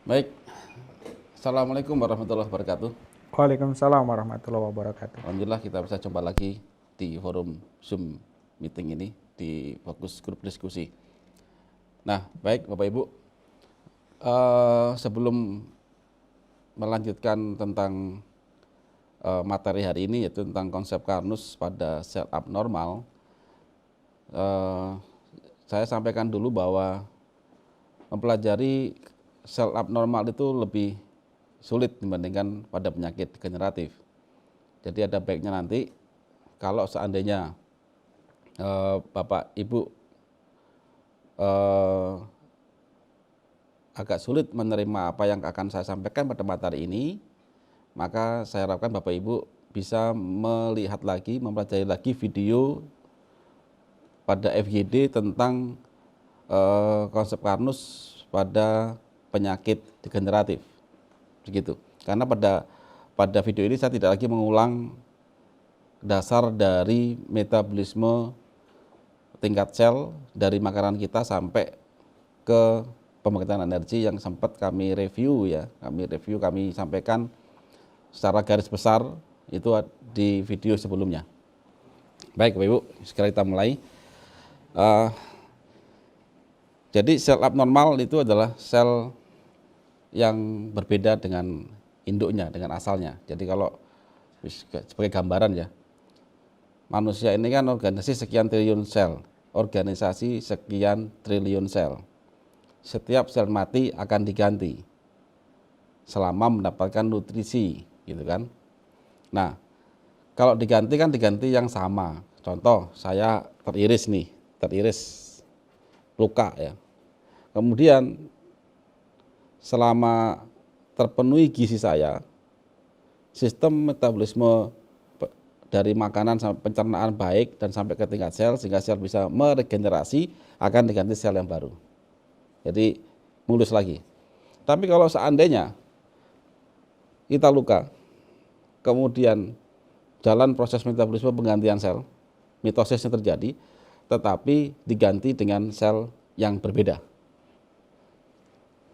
Baik, Assalamualaikum warahmatullahi wabarakatuh. Waalaikumsalam warahmatullahi wabarakatuh. Alhamdulillah kita bisa jumpa lagi di forum Zoom meeting ini di fokus grup diskusi. Nah, baik Bapak Ibu, sebelum melanjutkan tentang materi hari ini yaitu tentang konsep Karnus pada sel abnormal, saya sampaikan dulu bahwa mempelajari sel abnormal itu lebih sulit dibandingkan pada penyakit degeneratif. Jadi ada baiknya nanti kalau seandainya Bapak Ibu agak sulit menerima apa yang akan saya sampaikan pada materi ini, maka saya harapkan Bapak Ibu bisa melihat lagi, mempelajari lagi video pada FGD tentang konsep Karnus pada penyakit degeneratif, begitu. Karena pada video ini saya tidak lagi mengulang dasar dari metabolisme tingkat sel dari makanan kita sampai ke pembangkitan energi yang sempat kami review ya, kami sampaikan secara garis besar itu di video sebelumnya. Baik Bapak Ibu, sekarang kita mulai. Jadi sel abnormal itu adalah sel yang berbeda dengan induknya, dengan asalnya. Jadi kalau sebagai gambaran ya, manusia ini kan organisasi sekian triliun sel, organisasi sekian triliun sel. Setiap sel mati akan diganti selama mendapatkan nutrisi, gitu kan. Nah, kalau diganti kan diganti yang sama. Contoh, saya teriris luka ya. Kemudian selama terpenuhi gizi saya, sistem metabolisme dari makanan sampai pencernaan baik dan sampai ke tingkat sel sehingga sel bisa meregenerasi akan diganti sel yang baru. Jadi mulus lagi. Tapi kalau seandainya kita luka, kemudian jalan proses metabolisme penggantian sel, mitosisnya terjadi, tetapi diganti dengan sel yang berbeda.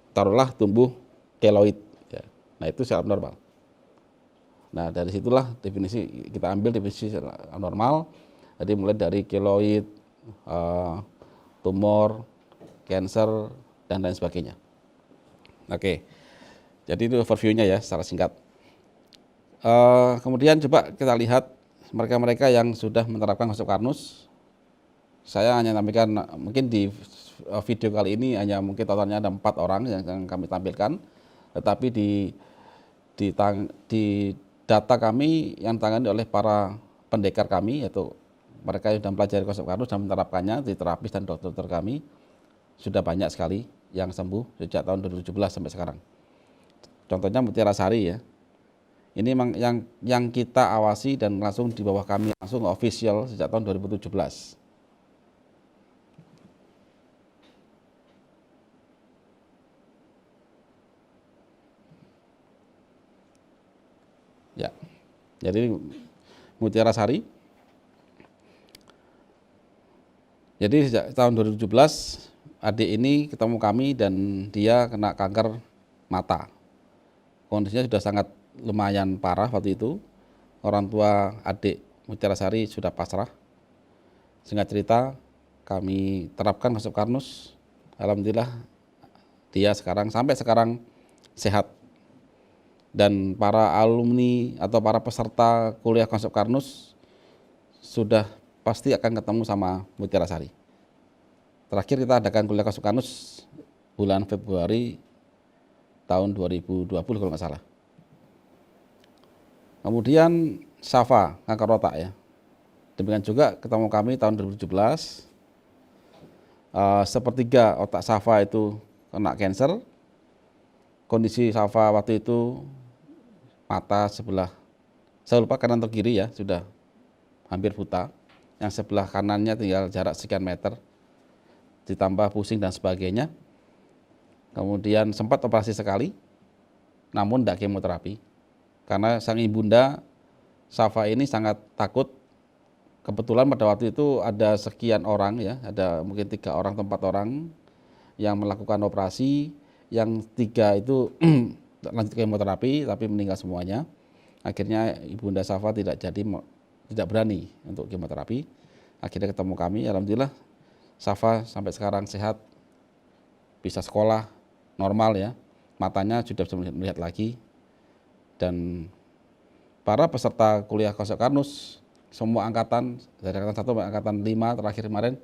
Taruhlah tumbuh keloid. Ya. Nah itu sel abnormal. Nah dari situlah kita ambil definisi sel abnormal. Jadi mulai dari keloid, tumor, cancer, dan lain sebagainya. Oke, jadi itu overview-nya ya secara singkat. Kemudian coba kita lihat mereka-mereka yang sudah menerapkan konsep Karnus. Saya hanya tampilkan mungkin di video kali ini hanya mungkin totalnya ada 4 orang yang kami tampilkan, tetapi di data kami yang ditangani oleh para pendekar kami, yaitu mereka yang sudah mempelajari konsep Karnus dan menerapkannya di terapis dan dokter kami, sudah banyak sekali yang sembuh sejak tahun 2017 sampai sekarang. Contohnya Mutiara Sari ya. Ini memang yang kita awasi dan langsung di bawah kami langsung official sejak tahun 2017. Ya. Jadi Mutiara Sari. Jadi sejak tahun 2017 adik ini ketemu kami dan dia kena kanker mata. Kondisinya sudah sangat lumayan parah waktu itu. Orang tua adik Mutiara Sari sudah pasrah. Singkat cerita kami terapkan konsep Karnus. Alhamdulillah dia sampai sekarang sehat. Dan para alumni atau para peserta kuliah konsep Karnus sudah pasti akan ketemu sama Mutiara Sari. Terakhir kita adakan kuliah konsep Karnus bulan Februari tahun 2020 kalau nggak salah. Kemudian Safa, kanker otak ya. Demikian juga ketemu kami tahun 2017. Sepertiga otak Safa itu kena cancer. Kondisi Safa waktu itu mata sebelah, saya lupa kanan atau kiri ya, sudah hampir buta. Yang sebelah kanannya tinggal jarak sekian meter. Ditambah pusing dan sebagainya. Kemudian sempat operasi sekali, namun tidak kemoterapi. Karena sang ibunda Safa ini sangat takut. Kebetulan pada waktu itu ada sekian orang ya, ada mungkin 3 orang atau 4 orang yang melakukan operasi. yang 3 itu lanjut kemoterapi tapi meninggal semuanya. Akhirnya Ibunda Safa tidak berani untuk kemoterapi. Akhirnya ketemu kami, alhamdulillah Safa sampai sekarang sehat, bisa sekolah normal ya, matanya sudah bisa melihat lagi. Dan para peserta kuliah konsep Karnus, semua angkatan dari angkatan 1 sampai angkatan 5 terakhir kemarin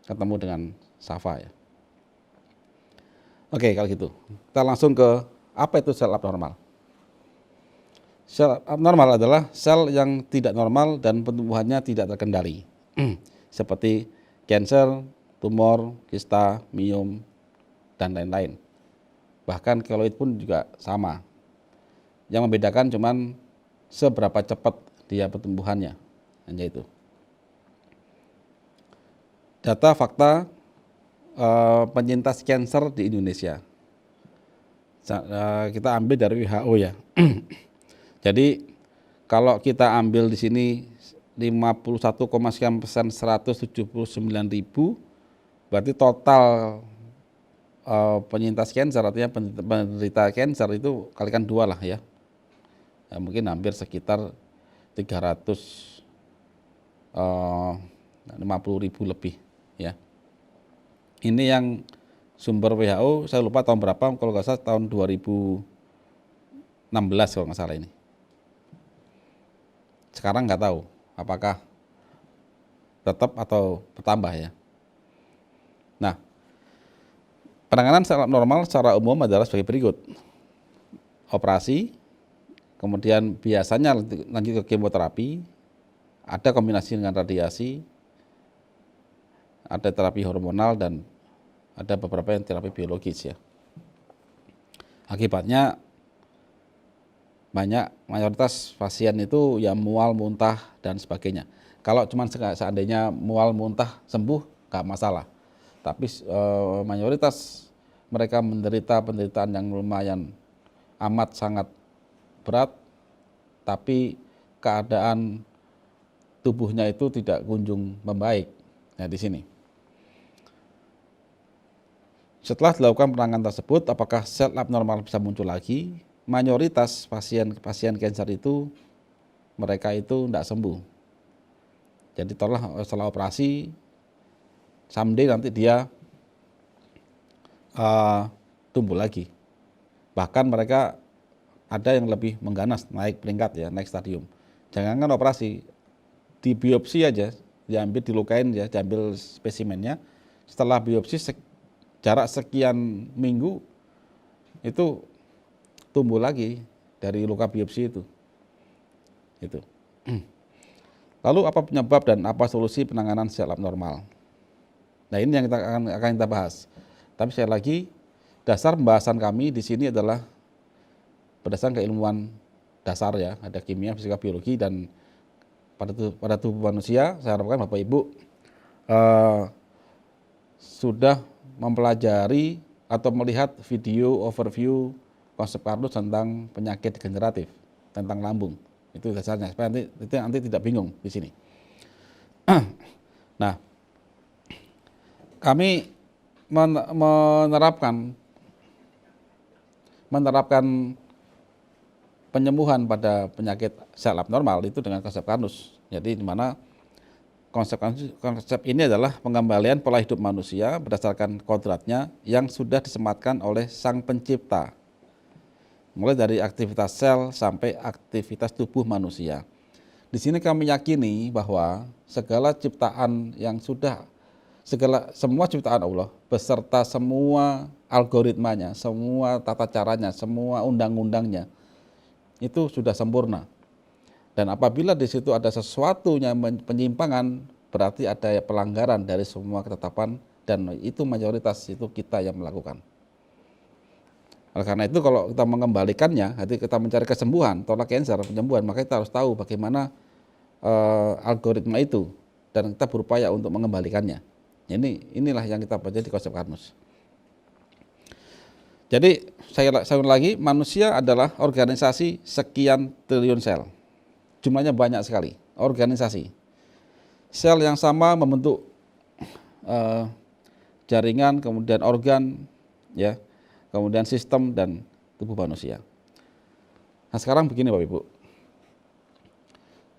ketemu dengan Safa ya. Oke, kalau gitu kita langsung ke apa itu sel abnormal. Sel abnormal adalah sel yang tidak normal dan pertumbuhannya tidak terkendali. Seperti kanker, tumor, kista, miom, dan lain-lain. Bahkan keloid pun juga sama. Yang membedakan cuman seberapa cepat dia pertumbuhannya, hanya itu. Data fakta penyintas kanker di Indonesia. Kita ambil dari WHO ya. Jadi kalau kita ambil di sini 51, sekian persen 179.000, berarti total penyintas kanker, artinya penderita kanker itu kalikan 2 lah ya. Mungkin hampir sekitar 350.000 lebih ya. Ini yang sumber WHO, saya lupa tahun berapa, kalau nggak salah tahun 2016 kalau nggak salah ini. Sekarang nggak tahu apakah tetap atau bertambah ya. Nah, penanganan sel abnormal secara umum adalah sebagai berikut. Operasi, kemudian biasanya lanjut ke kemoterapi, ada kombinasi dengan radiasi, ada terapi hormonal, dan ada beberapa yang terapi biologis ya. Akibatnya mayoritas pasien itu ya mual, muntah, dan sebagainya. Kalau cuma seandainya mual, muntah, sembuh, nggak masalah. Tapi mayoritas mereka menderita penderitaan yang lumayan amat sangat berat, tapi keadaan tubuhnya itu tidak kunjung membaik. Nah, di sini. Setelah dilakukan penanganan tersebut, apakah sel abnormal bisa muncul lagi? Mayoritas pasien kanker itu mereka itu tidak sembuh. Jadi setelah operasi, someday nanti dia tumbuh lagi. Bahkan mereka ada yang lebih mengganas, naik peringkat ya, naik stadium. Jangankan operasi, di biopsi aja, dilukain ya, diambil spesimennya. Setelah biopsi jarak sekian minggu itu tumbuh lagi dari luka biopsi itu. Lalu apa penyebab dan apa solusi penanganan sel abnormal? Nah, ini yang akan kita bahas. Tapi sekali lagi, dasar pembahasan kami di sini adalah berdasarkan keilmuan dasar ya, ada kimia, fisika, biologi, dan pada tubuh manusia. Saya harapkan Bapak Ibu sudah mempelajari atau melihat video overview konsep Karnus tentang penyakit degeneratif, tentang lambung. Itu dasarnya, supaya nanti tidak bingung di sini. Nah, kami menerapkan penyembuhan pada penyakit sel abnormal itu dengan konsep Karnus. Jadi di mana konsep ini adalah pengembalian pola hidup manusia berdasarkan kodratnya yang sudah disematkan oleh Sang Pencipta. Mulai dari aktivitas sel sampai aktivitas tubuh manusia. Di sini kami yakini bahwa segala ciptaan semua ciptaan Allah beserta semua algoritmanya, semua tata caranya, semua undang-undangnya itu sudah sempurna. Dan apabila di situ ada sesuatu yang penyimpangan, berarti ada pelanggaran dari semua ketetapan, dan itu mayoritas itu kita yang melakukan. Oleh karena itu kalau kita mengembalikannya, nanti kita mencari kesembuhan, tolak kanker, penyembuhan, maka kita harus tahu bagaimana algoritma itu dan kita berupaya untuk mengembalikannya. Inilah yang kita baca di konsep Karnus. Jadi saya ulang lagi, manusia adalah organisasi sekian triliun sel. Jumlahnya banyak sekali, organisasi. Sel yang sama membentuk jaringan, kemudian organ, ya. kemudian sistem dan tubuh manusia. Nah sekarang begini Bapak Ibu,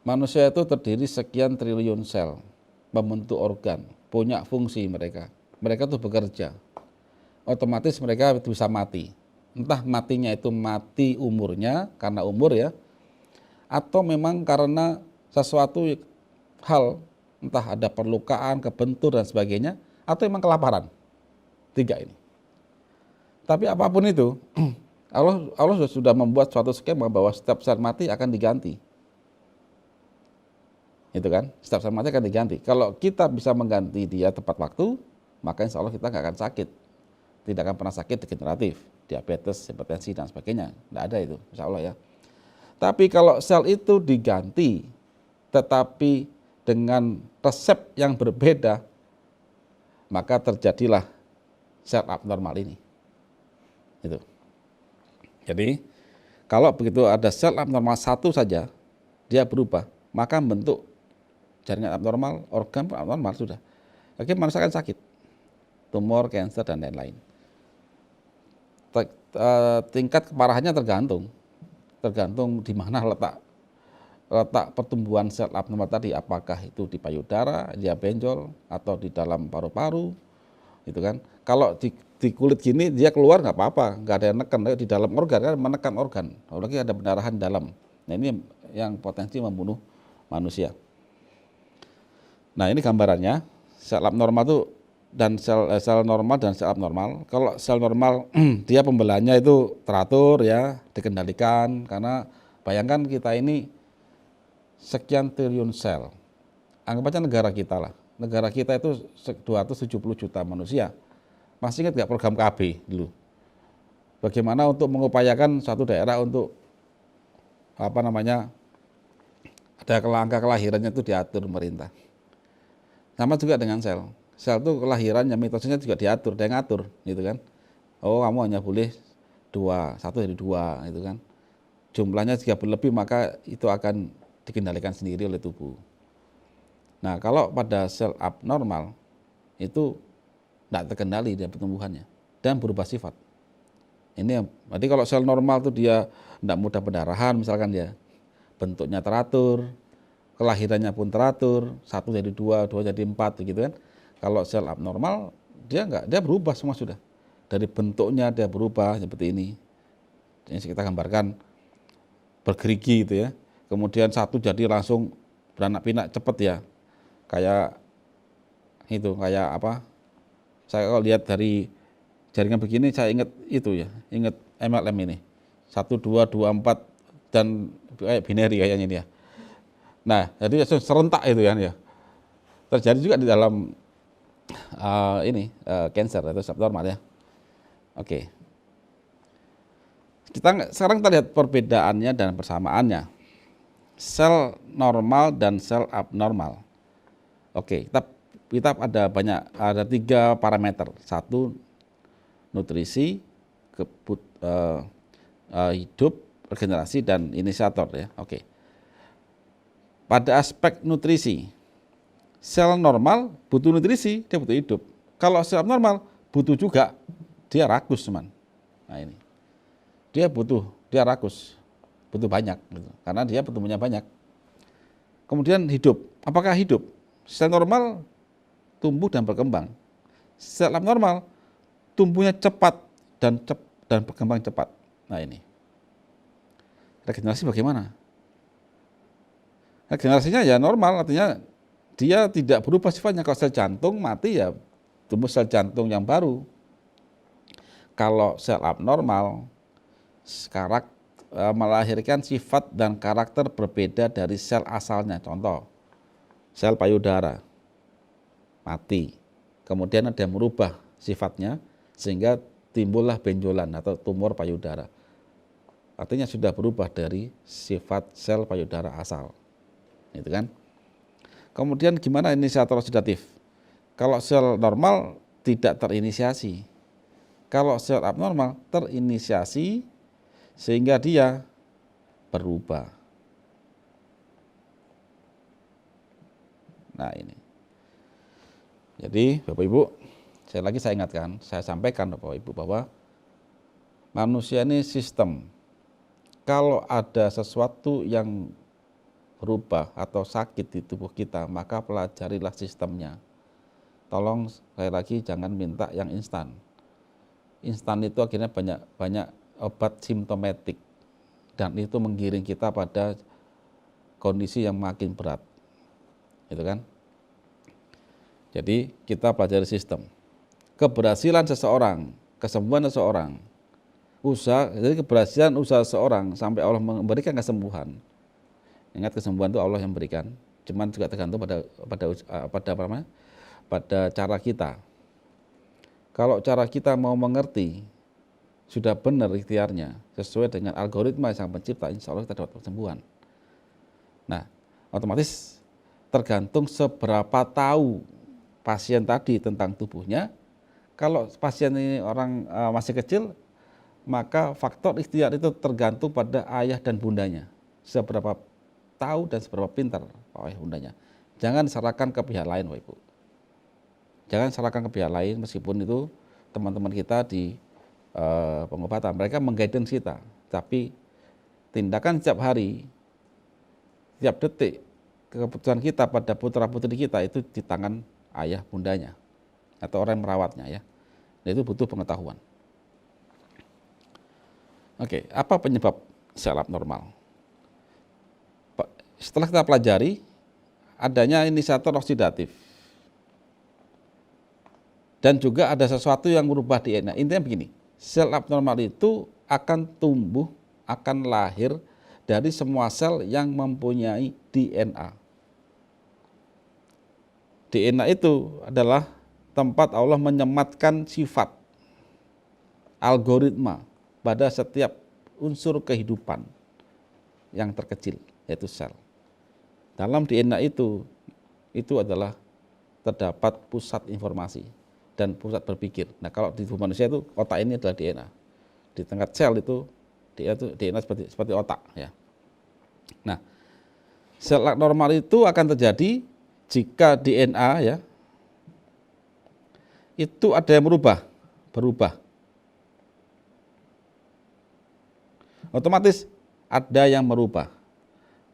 manusia itu terdiri sekian triliun sel, membentuk organ, punya fungsi mereka. Mereka itu bekerja, otomatis mereka itu bisa mati. Entah matinya itu mati umurnya, karena umur ya, atau memang karena sesuatu hal, entah ada perlukaan, kebentur dan sebagainya, atau memang kelaparan. 3 ini. Tapi apapun itu, Allah sudah membuat suatu skema bahwa setiap sel mati akan diganti. Itu kan, setiap sel mati akan diganti. Kalau kita bisa mengganti dia tepat waktu, maka insya Allah kita nggak akan sakit. Tidak akan pernah sakit degeneratif, diabetes, hipertensi dan sebagainya. Tidak ada itu, insya Allah ya. Tapi kalau sel itu diganti, tetapi dengan resep yang berbeda, maka terjadilah sel abnormal ini. Itu. Jadi kalau begitu ada sel abnormal satu saja, dia berubah, maka bentuk jaringan abnormal, organ abnormal sudah. Oke, manusia akan sakit, tumor, kanker dan lain-lain. Tingkat keparahannya tergantung di mana letak pertumbuhan sel abnormal tadi, apakah itu di payudara, dia benjol, atau di dalam paru-paru, itu kan. Kalau di kulit gini dia keluar nggak apa-apa, nggak ada yang neken. Di dalam organ kan menekan organ, apalagi ada pendarahan dalam. Nah ini yang potensi membunuh manusia. Nah ini gambarannya sel abnormal itu dan sel normal dan sel abnormal. Kalau sel normal dia pembelahannya itu teratur ya, dikendalikan, karena bayangkan kita ini sekian triliun sel. Anggap aja negara kita lah. Negara kita itu 270 juta manusia. Masih ingat nggak program KB dulu? Bagaimana untuk mengupayakan suatu daerah untuk ada angka kelahirannya itu diatur pemerintah. Sama juga dengan sel. Sel itu kelahirannya, mitosnya juga diatur, dia ngatur, gitu kan. Oh kamu hanya boleh 1 dari 2, gitu kan. Jumlahnya jika berlebih maka itu akan dikendalikan sendiri oleh tubuh. Nah kalau pada sel abnormal itu tidak terkendali dia pertumbuhannya dan berubah sifat. Ini berarti kalau sel normal itu dia tidak mudah pendarahan, misalkan dia bentuknya teratur, kelahirannya pun teratur, 1 jadi 2, 2 jadi 4, gitu kan. Kalau sel abnormal dia enggak, dia berubah semua sudah. Dari bentuknya dia berubah seperti ini. Ini kita gambarkan bergerigi gitu ya. Kemudian 1 jadi langsung beranak pinak cepat ya. Kayak itu, kayak apa? Saya kalau lihat dari jaringan begini saya ingat itu ya, ingat MLM ini. 1 2 2 4 dan kayak binary kayaknya ini ya. Nah, jadi serentak itu kan ya. Terjadi juga di dalam cancer atau abnormal ya. Oke. Sekarang kita lihat perbedaannya dan persamaannya. Sel normal dan sel abnormal. Oke, kita ada 3 parameter. 1 nutrisi, hidup, regenerasi dan inisiator ya. Oke. Pada aspek nutrisi, sel normal butuh nutrisi, dia butuh hidup. Kalau sel abnormal butuh juga, dia rakus teman. Nah ini, dia rakus, butuh banyak, gitu. Karena dia pertumbuhannya banyak. Kemudian hidup, apakah hidup? Sel normal tumbuh dan berkembang. Sel abnormal tumbuhnya cepat dan berkembang cepat. Nah ini, regenerasi bagaimana? Regenerasinya ya normal, artinya dia tidak berubah sifatnya. Kalau sel jantung mati ya tumbuh sel jantung yang baru. Kalau sel abnormal melahirkan sifat dan karakter berbeda dari sel asalnya. Contoh, sel payudara mati, kemudian ada yang merubah sifatnya sehingga timbullah benjolan atau tumor payudara. Artinya sudah berubah dari sifat sel payudara asal. Itu kan. Kemudian gimana inisiator oksidatif? Kalau sel normal tidak terinisiasi. Kalau sel abnormal terinisiasi sehingga dia berubah. Nah ini. Jadi Bapak Ibu, saya ingatkan, saya sampaikan Bapak Ibu bahwa Manusia ini sistem. Kalau ada sesuatu yang berubah atau sakit di tubuh kita, maka pelajarilah sistemnya. Tolong sekali lagi jangan minta yang instan. Instan itu akhirnya banyak obat simptomatik dan itu menggiring kita pada kondisi yang makin berat. Gitu kan? Jadi kita pelajari sistem. Keberhasilan seseorang, kesembuhan seseorang, jadi keberhasilan usaha seseorang sampai Allah memberikan kesembuhan. Ingat, kesembuhan itu Allah yang berikan, cuman juga tergantung pada cara kita. Kalau cara kita mau mengerti, sudah benar ikhtiarnya, sesuai dengan algoritma yang sang pencipta, insya Allah kita dapat kesembuhan. Nah, otomatis tergantung seberapa tahu pasien tadi tentang tubuhnya. Kalau pasien ini orang masih kecil, maka faktor ikhtiar itu tergantung pada ayah dan bundanya. Seberapa tahu dan seberapa pintar ayah bundanya. Jangan serahkan ke pihak lain, Bapak Ibu. Jangan serahkan ke pihak lain, meskipun itu teman-teman kita di pengobatan, mereka mengguidance kita. Tapi tindakan setiap hari, setiap detik, keputusan kita pada putra-putri kita itu di tangan ayah bundanya atau orang yang merawatnya ya. Dan itu butuh pengetahuan. Oke, apa penyebab sel abnormal? Setelah kita pelajari, adanya inisiator oksidatif. Dan juga ada sesuatu yang merubah DNA. Intinya begini, sel abnormal itu akan tumbuh, akan lahir dari semua sel yang mempunyai DNA. DNA itu adalah tempat Allah menyematkan sifat, algoritma pada setiap unsur kehidupan yang terkecil, yaitu sel. Dalam DNA itu adalah terdapat pusat informasi dan pusat berpikir. Nah, kalau di tubuh manusia itu otak ini adalah DNA. Di tingkat sel itu DNA seperti otak ya. Nah, sel abnormal itu akan terjadi jika DNA ya itu ada yang berubah. Otomatis ada yang merubah.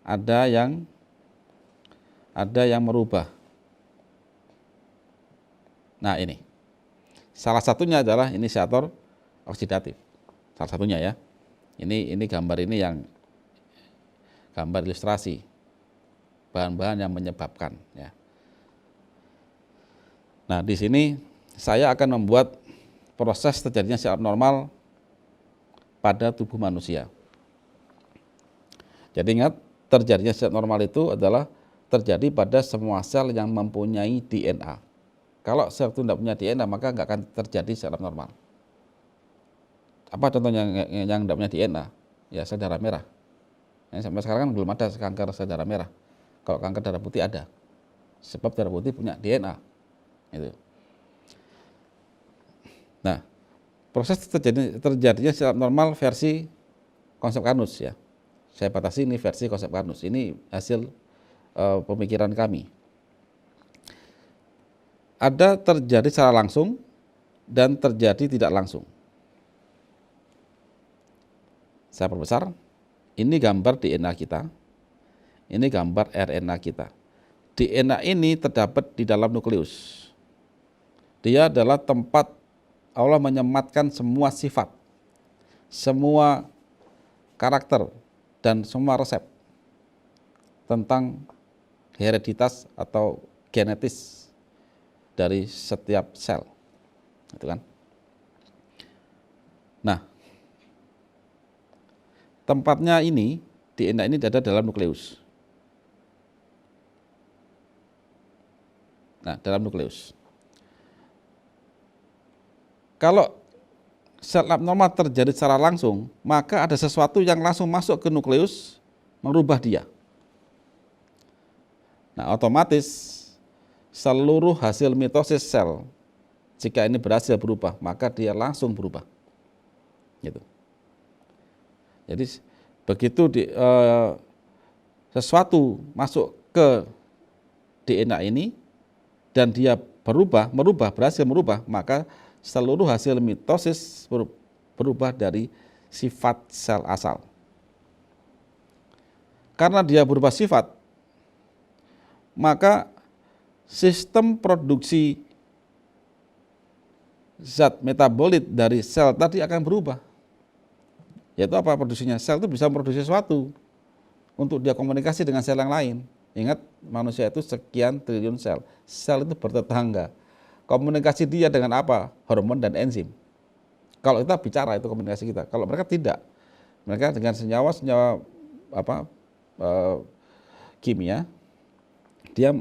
Ada yang merubah. Nah, ini. Salah satunya adalah inisiator oksidatif. Salah satunya ya. Ini gambar ini yang gambar ilustrasi bahan-bahan yang menyebabkan ya. Nah, di sini saya akan membuat proses terjadinya sel abnormal pada tubuh manusia. Jadi ingat, terjadinya sel abnormal itu adalah terjadi pada semua sel yang mempunyai DNA. Kalau sel itu tidak punya DNA, maka nggak akan terjadi sel abnormal. Apa contohnya yang tidak punya DNA? Ya, sel darah merah. Sampai sekarang kan belum ada kanker sel darah merah. Kalau kanker darah putih ada, sebab darah putih punya DNA. Itu. Nah, proses terjadinya sel abnormal versi konsep Carnus ya. Saya batasi ini versi konsep Carnus. Ini hasil pemikiran kami. Ada terjadi secara langsung dan terjadi tidak langsung. Saya perbesar. Ini gambar DNA kita. Ini gambar RNA kita. DNA ini terdapat di dalam nukleus. Dia adalah tempat Allah menyematkan semua sifat, semua karakter, dan semua resep tentang hereditas atau genetis dari setiap sel. Itu kan. Nah, tempatnya ini, DNA ini ada dalam nukleus. Nah, dalam nukleus. Kalau sel abnormal terjadi secara langsung, maka ada sesuatu yang langsung masuk ke nukleus, merubah dia. Nah, otomatis seluruh hasil mitosis sel, jika ini berhasil berubah, maka dia langsung berubah. Gitu. Jadi begitu sesuatu masuk ke DNA ini dan dia berhasil merubah, maka seluruh hasil mitosis berubah dari sifat sel asal. Karena dia berubah sifat, maka sistem produksi zat metabolit dari sel tadi akan berubah. Yaitu apa produksinya? Sel itu bisa memproduksi sesuatu untuk dia komunikasi dengan sel yang lain. Ingat, manusia itu sekian triliun sel. Sel itu bertetangga. Komunikasi dia dengan apa? Hormon dan enzim. Kalau kita bicara itu komunikasi kita. Kalau mereka tidak. Mereka dengan senyawa-senyawa kimia, dia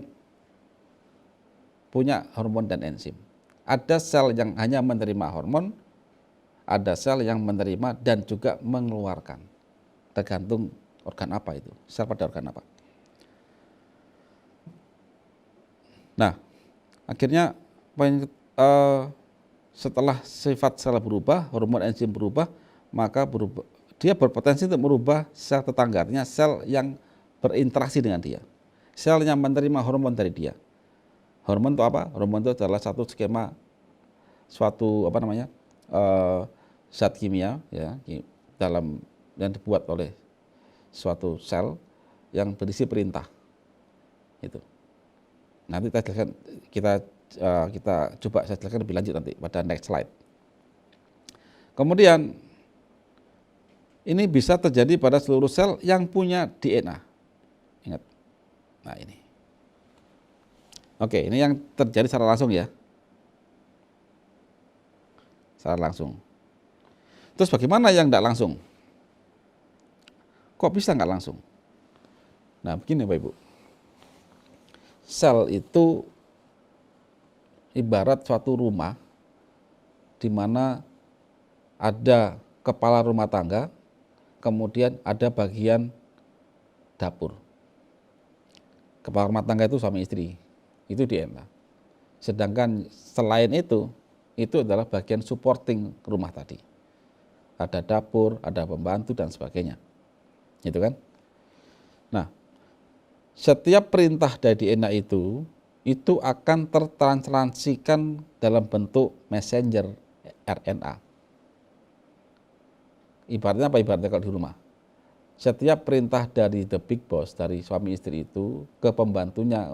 punya hormon dan enzim. Ada sel yang hanya menerima hormon, ada sel yang menerima dan juga mengeluarkan. Tergantung organ apa itu, sel pada organ apa. Nah, akhirnya setelah sifat sel berubah, hormon enzim berubah, maka dia berpotensi untuk merubah sel tetangga, artinya sel yang berinteraksi dengan dia, sel yang menerima hormon dari dia. Hormon itu apa? Hormon itu adalah satu skema, suatu zat kimia ya dalam yang dibuat oleh suatu sel yang berisi perintah. Itu. Nanti kita coba saya jelaskan lebih lanjut nanti pada next slide. Kemudian ini bisa terjadi pada seluruh sel yang punya DNA. Ingat. Nah ini. Oke, ini yang terjadi secara langsung ya. Secara langsung. Terus bagaimana yang tidak langsung? Kok bisa nggak langsung? Nah begini Bapak Ibu. Sel itu ibarat suatu rumah di mana ada kepala rumah tangga, kemudian ada bagian dapur. Kepala rumah tangga itu suami istri, itu DNA. Sedangkan selain itu adalah bagian supporting rumah tadi. Ada dapur, ada pembantu dan sebagainya. Gitu kan? Nah, setiap perintah dari DNA itu akan tertranslansikan dalam bentuk messenger RNA. Ibaratnya apa? Ibaratnya kalau di rumah. Setiap perintah dari the big boss, dari suami istri itu ke pembantunya,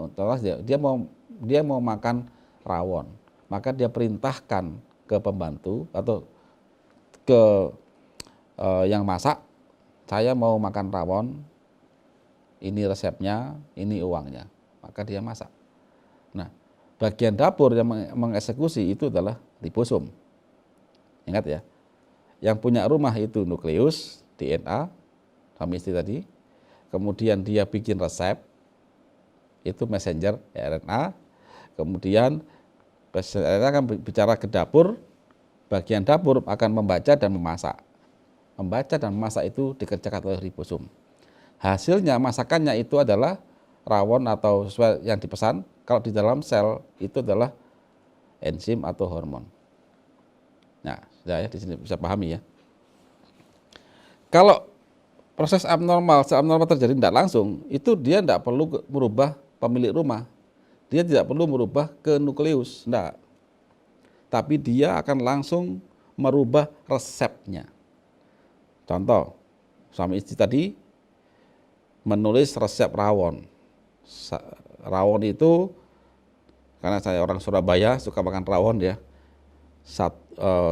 dia mau makan rawon, maka dia perintahkan ke pembantu atau ke yang masak, saya mau makan rawon, ini resepnya, ini uangnya, maka dia masak. Nah, bagian dapur yang mengeksekusi itu adalah ribosom. Ingat ya, yang punya rumah itu nukleus, DNA, suami istri tadi, kemudian dia bikin resep, itu messenger RNA, kemudian messenger RNA akan bicara ke dapur, bagian dapur akan membaca dan memasak. Membaca dan memasak itu dikerjakan oleh ribosom. Hasilnya masakannya itu adalah rawon atau sesuai yang dipesan. Kalau di dalam sel itu adalah enzim atau hormon. Nah, sudah ya, di sini bisa pahami ya. Kalau proses abnormal terjadi tidak langsung, itu dia tidak perlu merubah pemilik rumah. Dia tidak perlu merubah ke nukleus, tidak. Tapi dia akan langsung merubah resepnya. Contoh, suami istri tadi menulis resep rawon. Rawon itu, karena saya orang Surabaya suka makan rawon ya,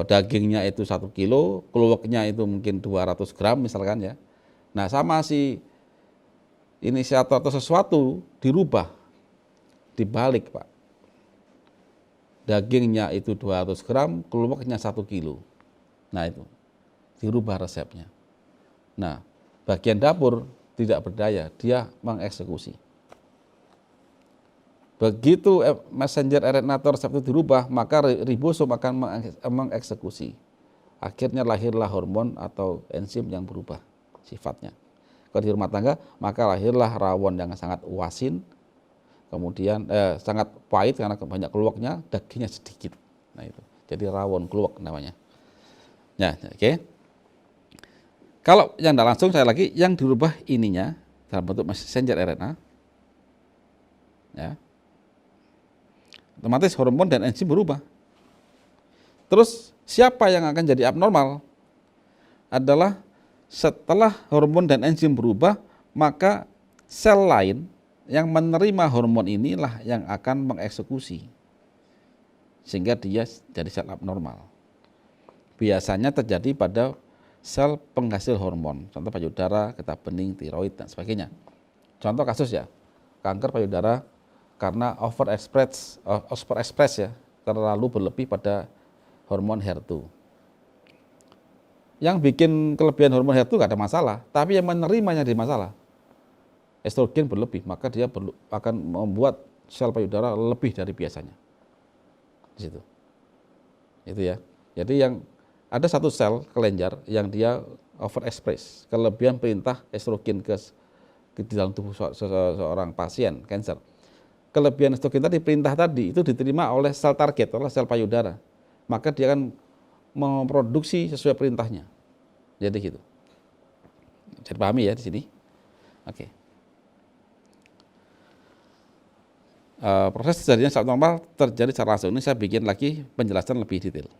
dagingnya itu 1 kilo, keluaknya itu mungkin 200 gram misalkan ya. Nah sama si inisiator atau sesuatu dirubah, dibalik Pak. Dagingnya itu 200 gram, keluaknya 1 kilo. Nah itu, dirubah resepnya. Nah bagian dapur tidak berdaya, dia mengeksekusi. Begitu messenger RNA atau resep itu dirubah, maka ribosom akan mengeksekusi. Akhirnya lahirlah hormon atau enzim yang berubah sifatnya. Kalau di rumah tangga, maka lahirlah rawon yang sangat asin, kemudian sangat pahit karena banyak keluaknya, dagingnya sedikit. Nah itu, jadi rawon keluak namanya. Ya, oke. Kalau yang tidak langsung saya lagi, yang dirubah ininya dalam bentuk messenger RNA, ya, otomatis hormon dan enzim berubah. Terus siapa yang akan jadi abnormal? adalah setelah hormon dan enzim berubah, maka sel lain yang menerima hormon inilah yang akan mengeksekusi sehingga dia jadi sel abnormal. Biasanya terjadi pada sel penghasil hormon, contoh payudara, getah bening, tiroid dan sebagainya. Contoh kasus ya, kanker payudara karena overexpress ya, terlalu berlebih pada hormon HER2. Yang bikin kelebihan hormon HER2 gak ada masalah, tapi yang menerimanya jadi masalah. Estrogen berlebih, maka dia akan membuat sel payudara lebih dari biasanya. Di situ. Itu ya. Jadi yang ada satu sel kelenjar yang dia overexpress, kelebihan perintah estrogen ke di dalam tubuh seorang pasien kanker. Kelebihan estrogen tadi, perintah tadi itu diterima oleh sel target, oleh sel payudara. Maka dia akan memproduksi sesuai perintahnya. Jadi gitu. Jadi pahami ya di sini. Oke. Proses terjadinya sel abnormal terjadi secara langsung. Ini saya bikin lagi penjelasan lebih detail.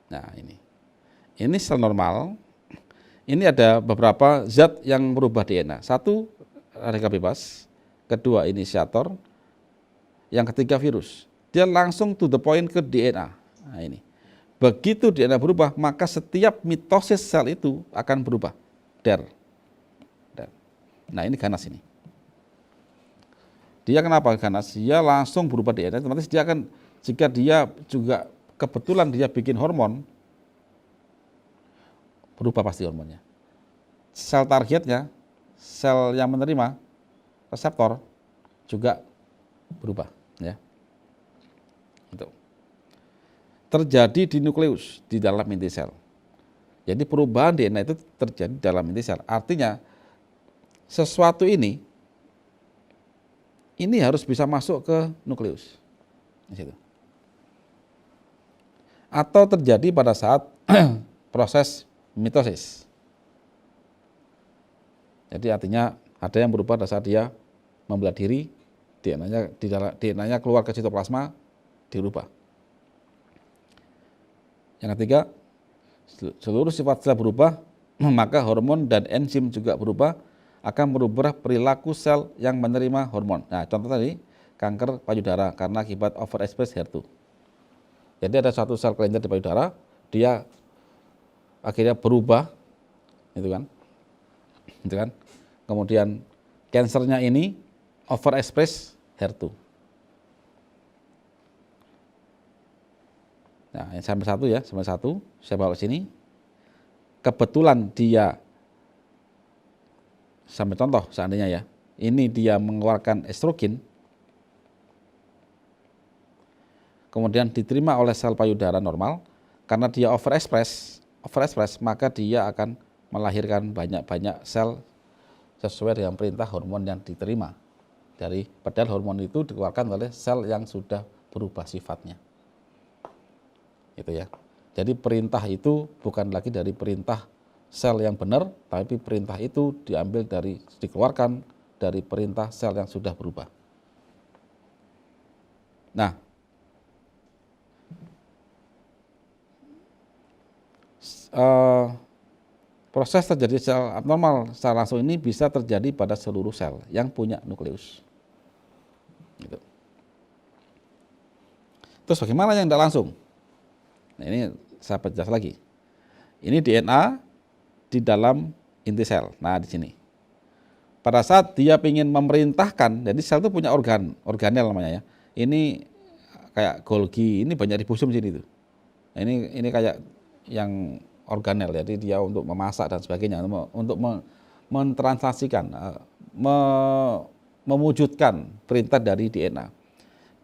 Nah ini sel normal. Ini ada beberapa zat yang merubah DNA. Satu, radikal bebas. Kedua, inisiator. Yang ketiga, virus. Dia langsung to the point ke DNA. Nah ini. Begitu DNA berubah, maka setiap mitosis sel itu akan berubah. Nah ini ganas ini. Dia kenapa ganas? Dia langsung berubah DNA. Otomatis dia akan, jika dia juga kebetulan dia bikin hormon, berubah pasti hormonnya. Sel targetnya, sel yang menerima, reseptor juga berubah. Ya. Itu terjadi di nukleus, di dalam inti sel. Jadi perubahan DNA itu terjadi di dalam inti sel. Artinya sesuatu ini harus bisa masuk ke nukleus. Di situ. Atau terjadi pada saat proses mitosis. Jadi artinya ada yang berubah pada saat dia membelah diri, DNA-nya keluar ke sitoplasma, dirubah. Yang ketiga, seluruh sifat sel berubah, maka hormon dan enzim juga berubah, akan merubah perilaku sel yang menerima hormon. Nah, contoh tadi kanker payudara karena akibat overexpress HER2. Jadi ada satu sel kelenjar di payudara, dia akhirnya berubah, itu kan. Kemudian kansernya ini overexpress HER2. Nah, yang sampai satu, saya bawa ke sini. Kebetulan dia, sampai contoh seandainya ya, ini dia mengeluarkan estrogen, kemudian diterima oleh sel payudara normal, karena dia overexpress, maka dia akan melahirkan banyak-banyak sel sesuai dengan perintah hormon yang diterima. Padahal hormon itu dikeluarkan oleh sel yang sudah berubah sifatnya. Itu ya. Jadi perintah itu bukan lagi dari perintah sel yang benar, tapi perintah itu dikeluarkan dari perintah sel yang sudah berubah. Nah, proses terjadi sel abnormal secara langsung ini bisa terjadi pada seluruh sel yang punya nukleus. Gitu. Terus bagaimana yang tidak langsung? Nah, ini saya perjelas lagi. Ini DNA di dalam inti sel. Nah, di sini. Pada saat dia ingin memerintahkan, jadi sel itu punya organel namanya ya. Ini kayak Golgi, ini banyak ribosom sini tuh. Nah, ini kayak yang organel, jadi dia untuk memasak dan sebagainya, untuk mentranslasikan, memwujudkan perintah dari DNA.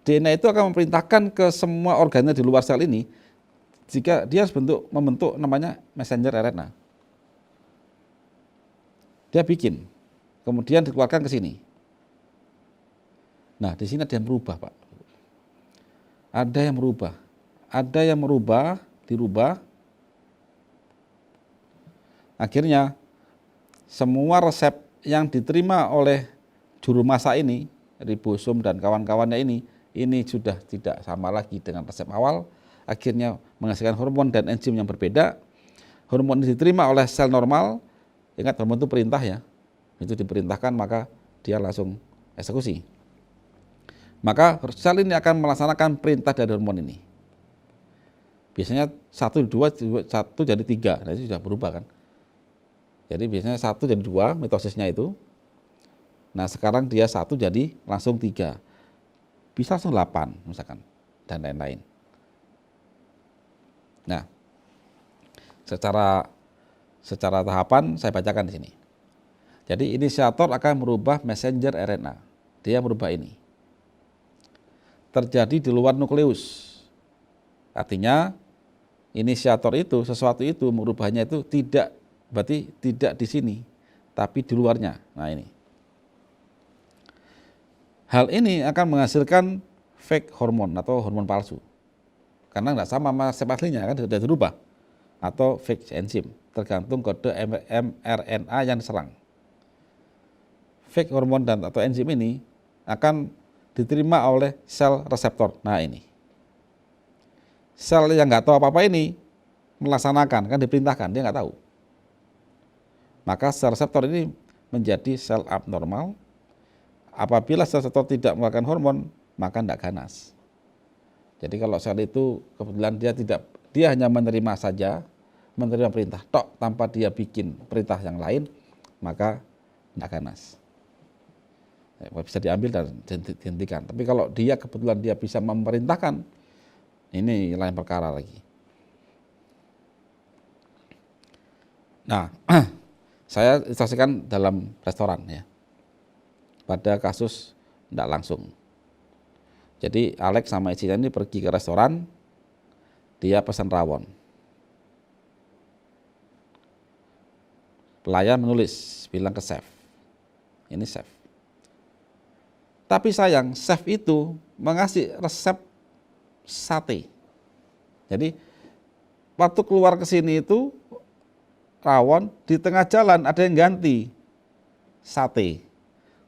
DNA itu akan memerintahkan ke semua organel di luar sel ini, jika dia harus membentuk namanya messenger RNA. Dia bikin, kemudian dikeluarkan ke sini. Nah, di sini ada yang berubah, Pak. Ada yang dirubah. Akhirnya semua resep yang diterima oleh juru masak ini, ribosom dan kawan-kawannya ini sudah tidak sama lagi dengan resep awal. Akhirnya menghasilkan hormon dan enzim yang berbeda. hormon ini diterima oleh sel normal, ingat hormon itu perintah ya, itu diperintahkan maka dia langsung eksekusi. Maka sel ini akan melaksanakan perintah dari hormon ini. Biasanya 1, 2, 1 jadi 3, nah itu sudah berubah kan. Jadi biasanya 1 jadi 2 mitosisnya itu. Nah sekarang dia 1 jadi langsung 3. Bisa langsung 8 misalkan, dan lain-lain. Nah, secara tahapan saya bacakan di sini. Jadi inisiator akan merubah messenger RNA. Dia merubah ini. Terjadi di luar nukleus. Artinya inisiator itu, sesuatu itu merubahnya itu berarti tidak di sini, tapi di luarnya. Nah ini. Hal ini akan menghasilkan fake hormon atau hormon palsu. Karena tidak sama sama aslinya kan sudah dirubah. Atau fake enzim, tergantung kode mRNA yang diserang. Fake hormon dan atau enzim ini akan diterima oleh sel reseptor. Nah ini. Sel yang nggak tahu apa-apa ini melaksanakan, kan diperintahkan, dia nggak tahu. Maka sel reseptor ini menjadi sel abnormal. Apabila sel reseptor tidak mengeluarkan hormon, maka tidak ganas. Jadi kalau sel itu kebetulan dia hanya menerima saja, menerima perintah tok tanpa dia bikin perintah yang lain, maka tidak ganas. Bisa diambil dan dihentikan. Tapi kalau dia kebetulan dia bisa memerintahkan, ini lain perkara lagi. Nah, saya ilustrasikan dalam restoran ya. Pada kasus tidak langsung. Jadi Alex sama istrinya ini pergi ke restoran, dia pesan rawon. Pelayan menulis, bilang ke chef, ini chef. Tapi sayang, chef itu mengasih resep sate. Jadi waktu keluar ke sini itu rawon, di tengah jalan ada yang ganti sate.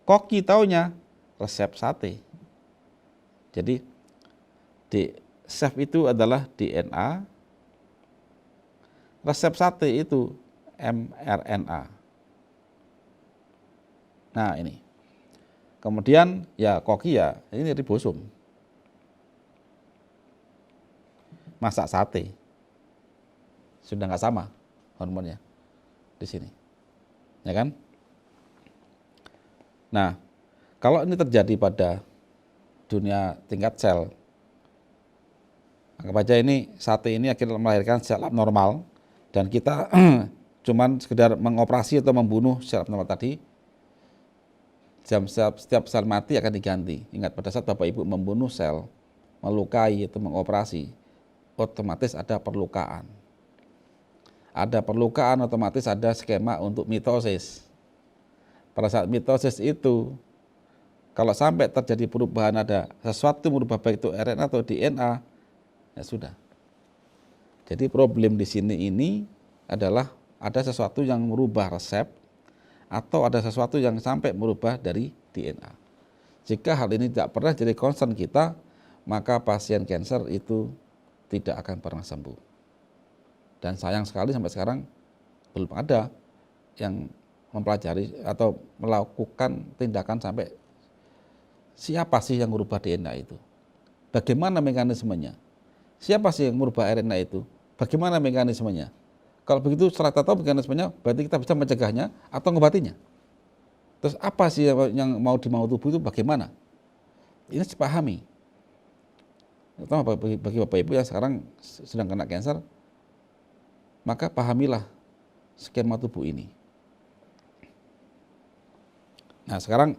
Koki taunya resep sate. Jadi di chef itu adalah DNA, resep sate itu mRNA. Nah ini. Kemudian ya koki ya ini ribosom. Masak sate. Sudah nggak sama hormonnya di sini. Ya kan? Nah, kalau ini terjadi pada dunia tingkat sel, anggap aja ini sate ini akhirnya melahirkan sel abnormal dan kita cuman sekedar mengoperasi atau membunuh sel abnormal tadi. Setiap sel mati akan diganti. Ingat pada saat Bapak Ibu membunuh sel, melukai atau mengoperasi, otomatis ada perlukaan. Ada perlukaan otomatis ada skema untuk mitosis. Pada saat mitosis itu, kalau sampai terjadi perubahan ada sesuatu merubah baik itu RNA atau DNA, ya sudah. Jadi problem di sini ini adalah ada sesuatu yang merubah resep atau ada sesuatu yang sampai merubah dari DNA. Jika hal ini tidak pernah jadi concern kita, maka pasien kanker itu tidak akan pernah sembuh. Dan sayang sekali sampai sekarang belum ada yang mempelajari atau melakukan tindakan sampai siapa sih yang merubah DNA itu? Bagaimana mekanismenya? Siapa sih yang merubah RNA itu? Bagaimana mekanismenya? Kalau begitu setelah kita tahu mekanismenya, berarti kita bisa mencegahnya atau mengobatinya. Terus apa sih yang mau tubuh itu bagaimana? Ini dipahami. Terutama bagi Bapak Ibu yang sekarang sedang kena kanker, maka pahamilah skema tubuh ini. Nah sekarang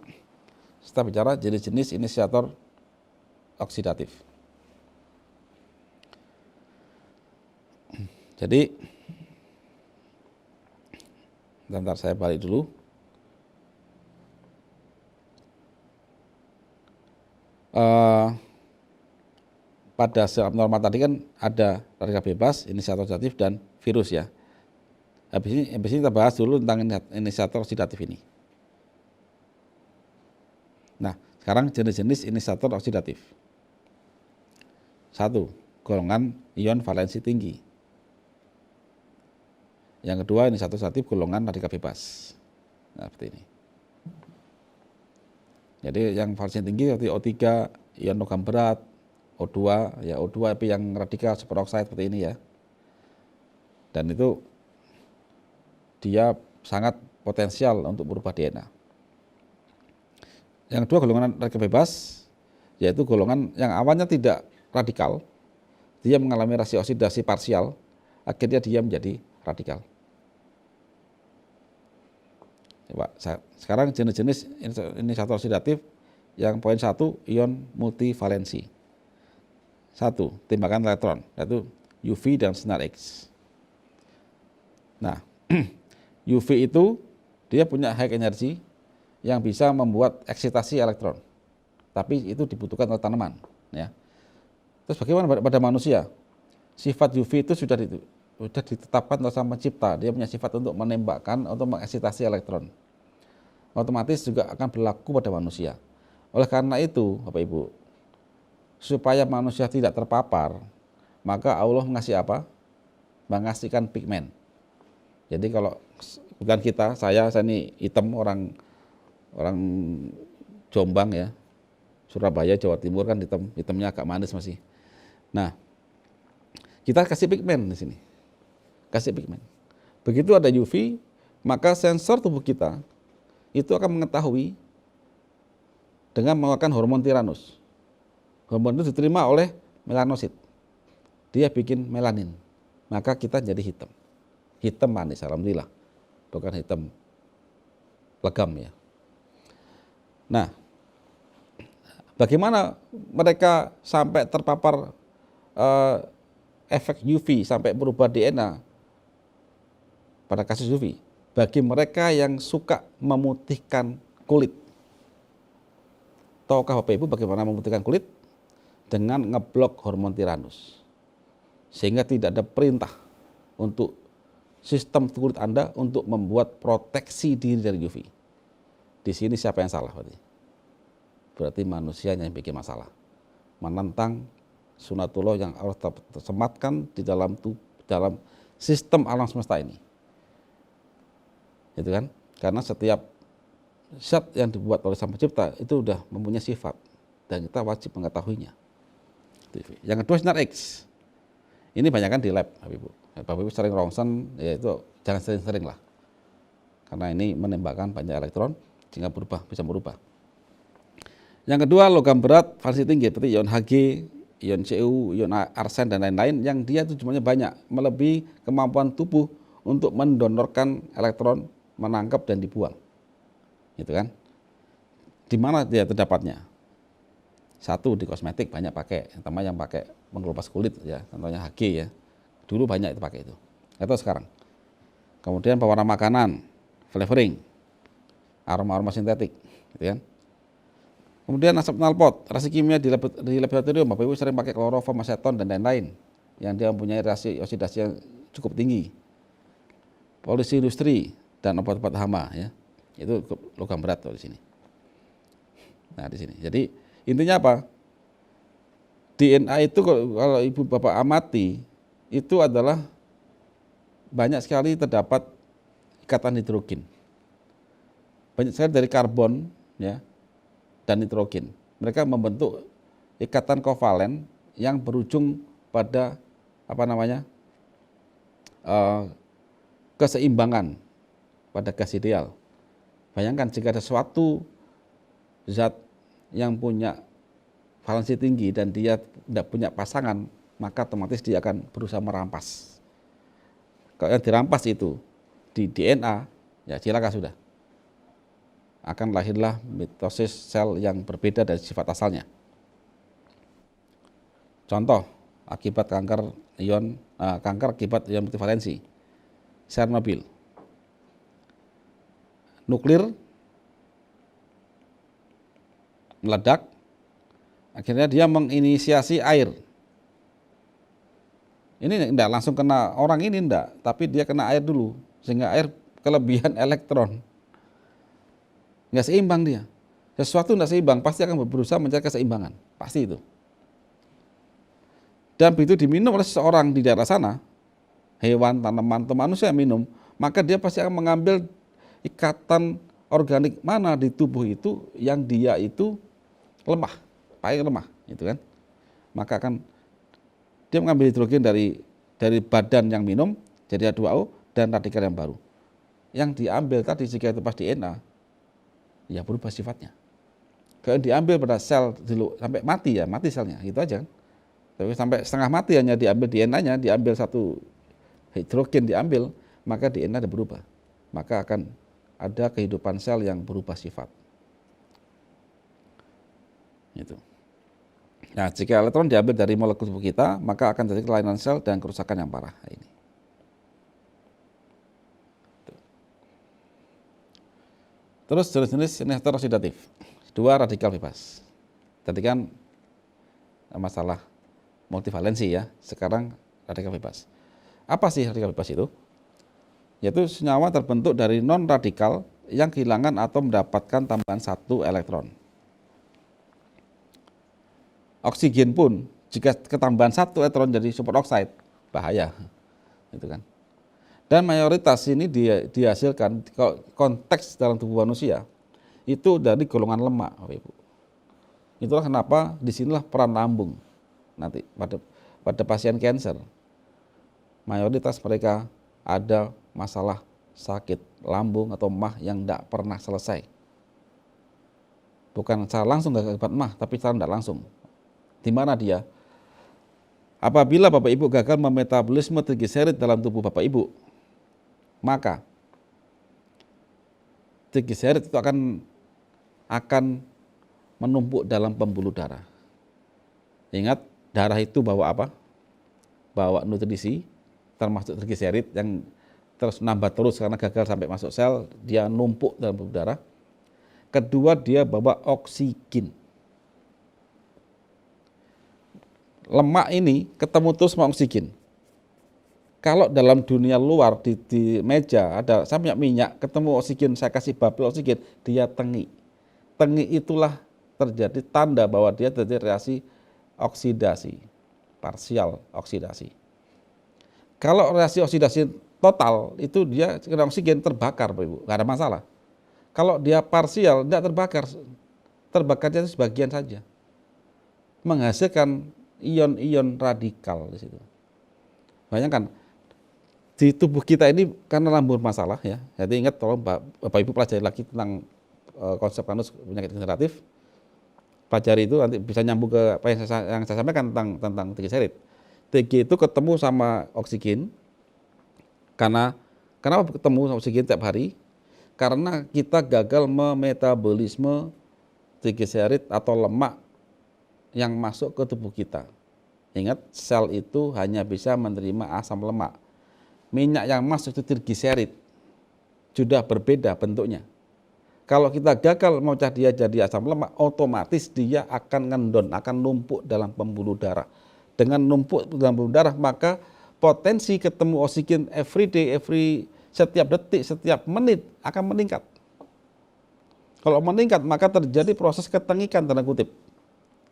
kita bicara jenis-jenis inisiator oksidatif. Jadi, bentar saya balik dulu. Pada sel abnormal tadi kan ada radikal bebas, inisiator oksidatif dan virus ya. Habis ini kita bahas dulu tentang inisiator oksidatif ini. Nah, sekarang jenis-jenis inisiator oksidatif. 1. Golongan ion valensi tinggi. Yang kedua inisiator oksidatif golongan radikal bebas. Nah, seperti ini. Jadi yang valensinya tinggi seperti O3, ion logam berat, O2, ya O2 tapi yang radikal superoksida seperti ini ya. Dan itu dia sangat potensial untuk berubah DNA. Yang kedua golongan radikal bebas, yaitu golongan yang awalnya tidak radikal, dia mengalami reaksi oksidasi parsial, akhirnya dia menjadi radikal. Coba, sekarang jenis-jenis inisiator oksidatif yang poin 1, ion multivalensi. 1, tembakan elektron, yaitu UV dan sinar X. Nah, UV itu dia punya high energy yang bisa membuat eksitasi elektron. Tapi itu dibutuhkan oleh tanaman, ya. Terus bagaimana pada manusia? Sifat UV itu sudah ditetapkan oleh Sang Pencipta. Dia punya sifat untuk menembakkan, untuk mengeksitasi elektron. Otomatis juga akan berlaku pada manusia. Oleh karena itu, Bapak Ibu, supaya manusia tidak terpapar, maka Allah mengasih apa? Mengasihkan pigmen. Jadi kalau bukan kita, saya ini hitam, orang Jombang ya, Surabaya, Jawa Timur kan hitamnya agak manis masih. Nah, kita kasih pigmen di sini, kasih pigmen. Begitu ada UV, maka sensor tubuh kita itu akan mengetahui dengan mengeluarkan hormon tiranus. Hormon itu diterima oleh melanosit, dia bikin melanin, maka kita jadi hitam. Hitam manis, alhamdulillah, bukan hitam legam ya. Nah, bagaimana mereka sampai terpapar efek UV sampai berubah DNA pada kasus UV? Bagi mereka yang suka memutihkan kulit. Tahukah Bapak Ibu bagaimana memutihkan kulit? Dengan ngeblok hormon tiranus. Sehingga tidak ada perintah untuk sistem kulit Anda untuk membuat proteksi diri dari UV. Di sini siapa yang salah berarti? Berarti manusianya yang bikin masalah. Menentang sunatullah yang Allah tersematkan di dalam sistem alam semesta ini. Itu kan? Karena setiap zat yang dibuat oleh Sang Pencipta itu sudah mempunyai sifat dan kita wajib mengetahuinya. Yang kedua sinar X. Ini banyakkan di lab, Bapak Ibu. Bapak Ibu sering rongsen, ya itu jangan sering-sering lah. Karena ini menembakkan banyak elektron sehingga bisa berubah. Yang kedua logam berat valensi tinggi seperti ion Hg, ion Cu, ion arsen dan lain-lain yang dia itu jumlahnya banyak, melebihi kemampuan tubuh untuk mendonorkan elektron, menangkap dan dibuang. Gitu kan? Di mana dia terdapatnya? Satu, di kosmetik banyak pakai, terutama yang pakai mengelupas kulit ya, contohnya Hg ya. Dulu banyak itu pakai itu. Atau sekarang. Kemudian pewarna makanan, flavoring, aroma-aroma sintetik, gitu kan. Kemudian asap knalpot, reaksi kimia di laboratorium, Bapak Ibu sering pakai kloroform, aseton dan lain-lain yang dia mempunyai reaksi oksidasi yang cukup tinggi. Polusi industri dan obat-obat hama ya. Itu logam berat di sini. Nah, di sini. Jadi intinya apa? DNA itu kalau Ibu Bapak amati itu adalah banyak sekali terdapat ikatan hidrogen. Banyak sekali dari karbon ya dan nitrogen. Mereka membentuk ikatan kovalen yang berujung pada keseimbangan pada gas ideal. Bayangkan jika ada suatu zat yang punya valensi tinggi dan dia tidak punya pasangan, maka otomatis dia akan berusaha merampas. Kalau yang dirampas itu di DNA, ya celaka sudah. Akan lahirlah mitosis sel yang berbeda dari sifat asalnya. Contoh akibat kanker akibat ion multivalensi, Chernobyl. Nuklir meledak, akhirnya dia menginisiasi air. Ini enggak langsung kena orang ini enggak, tapi dia kena air dulu, sehingga air kelebihan elektron. Enggak seimbang dia. Sesuatu enggak seimbang pasti akan berusaha mencari keseimbangan, pasti itu. Dan begitu diminum oleh seseorang di daerah sana, hewan, tanaman, atau manusia yang minum, maka dia pasti akan mengambil ikatan organik mana di tubuh itu yang dia itu lemah, paling lemah, gitu kan. Maka akan dia mengambil hidrogen dari badan yang minum jadi H2O dan radikal yang baru. Yang diambil tadi jika itu pas DNA, ya berubah sifatnya. Kalau diambil pada sel dulu sampai mati ya, mati selnya, gitu aja kan. Tapi sampai setengah mati hanya diambil DNA-nya, diambil satu hidrogen diambil, maka DNA ada berubah. Maka akan ada kehidupan sel yang berubah sifat. Itu. Nah, jika elektron diambil dari molekul tubuh kita, maka akan terjadi kelainan sel dan kerusakan yang parah. Ini. Terus jenis-jenis inhibitor oksidatif. 2 radikal bebas. Tadi kan masalah multivalensi ya. Sekarang radikal bebas. Apa sih radikal bebas itu? Yaitu senyawa terbentuk dari non radikal yang kehilangan atau mendapatkan tambahan 1 elektron. Oksigen pun jika ketambahan 1 elektron jadi superoksida, bahaya. Itu kan. Dan mayoritas ini dihasilkan konteks dalam tubuh manusia itu dari golongan lemak, Bapak Ibu. Itulah kenapa disinilah peran lambung nanti pada pasien kanker. Mayoritas mereka ada masalah sakit lambung atau mah yang tidak pernah selesai. Bukan secara langsung gak akibat mah, tapi secara tidak langsung. Di mana dia? Apabila Bapak Ibu gagal memetabolisme trigliserid dalam tubuh Bapak Ibu, maka trigliserid itu akan menumpuk dalam pembuluh darah. Ingat, darah itu bawa apa? Bawa nutrisi, termasuk trigliserid yang terus nambah terus karena gagal sampai masuk sel, dia numpuk dalam pembuluh darah. Kedua, dia bawa oksigen. Lemak ini ketemu terus sama oksigen. Kalau dalam dunia luar di meja ada saya punya minyak, ketemu oksigen, saya kasih bubble oksigen, dia tengi. Tengi itulah terjadi tanda bahwa dia terjadi reaksi oksidasi, parsial oksidasi. Kalau reaksi oksidasi total itu dia kena oksigen terbakar, Bapak Ibu, nggak ada masalah. Kalau dia parsial tidak terbakar, terbakarnya itu sebagian saja, menghasilkan ion-ion radikal di situ. Bayangkan di tubuh kita ini karena lambung masalah ya. Jadi ingat tolong Bapak Ibu pelajari lagi tentang konsep kanus penyakit degeneratif. Pelajari itu nanti bisa nyambung ke apa yang saya sampaikan tentang trigliserid. TG itu ketemu sama oksigen. Kenapa ketemu sama oksigen tiap hari? Karena kita gagal memetabolisme trigliserid atau lemak yang masuk ke tubuh kita. Ingat, sel itu hanya bisa menerima asam lemak. Minyak yang masuk itu trigliserid, sudah berbeda bentuknya. Kalau kita gagal memecah dia jadi asam lemak, otomatis dia akan ngendon, akan numpuk dalam pembuluh darah. Dengan numpuk dalam pembuluh darah, maka potensi ketemu oksigen every day, setiap detik, setiap menit akan meningkat. Kalau meningkat, maka terjadi proses ketengikan tanda kutip.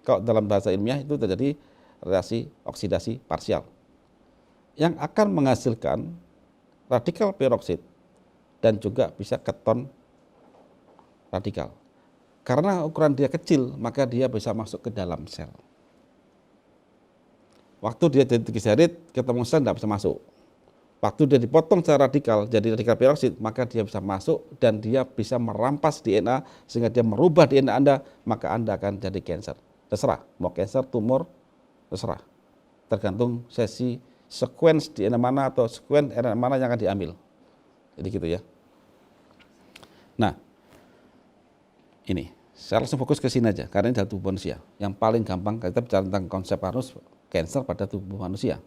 Kalau dalam bahasa ilmiah itu terjadi reaksi oksidasi parsial yang akan menghasilkan radikal peroksid dan juga bisa keton radikal. Karena ukuran dia kecil, maka dia bisa masuk ke dalam sel. Waktu dia jadi trigliserid, ketemu sel tidak bisa masuk. Waktu dia dipotong secara radikal, jadi radikal peroksid, maka dia bisa masuk dan dia bisa merampas DNA sehingga dia merubah DNA Anda, maka Anda akan jadi kanker. Terserah, mau kanker, tumor, terserah. Tergantung sequence DNA mana atau sequence RNA mana yang akan diambil. Jadi gitu ya. Nah, ini saya langsung fokus ke sini aja karena ini adalah tubuh manusia. Yang paling gampang kita bicara tentang konsep kanus kanker pada tubuh manusia.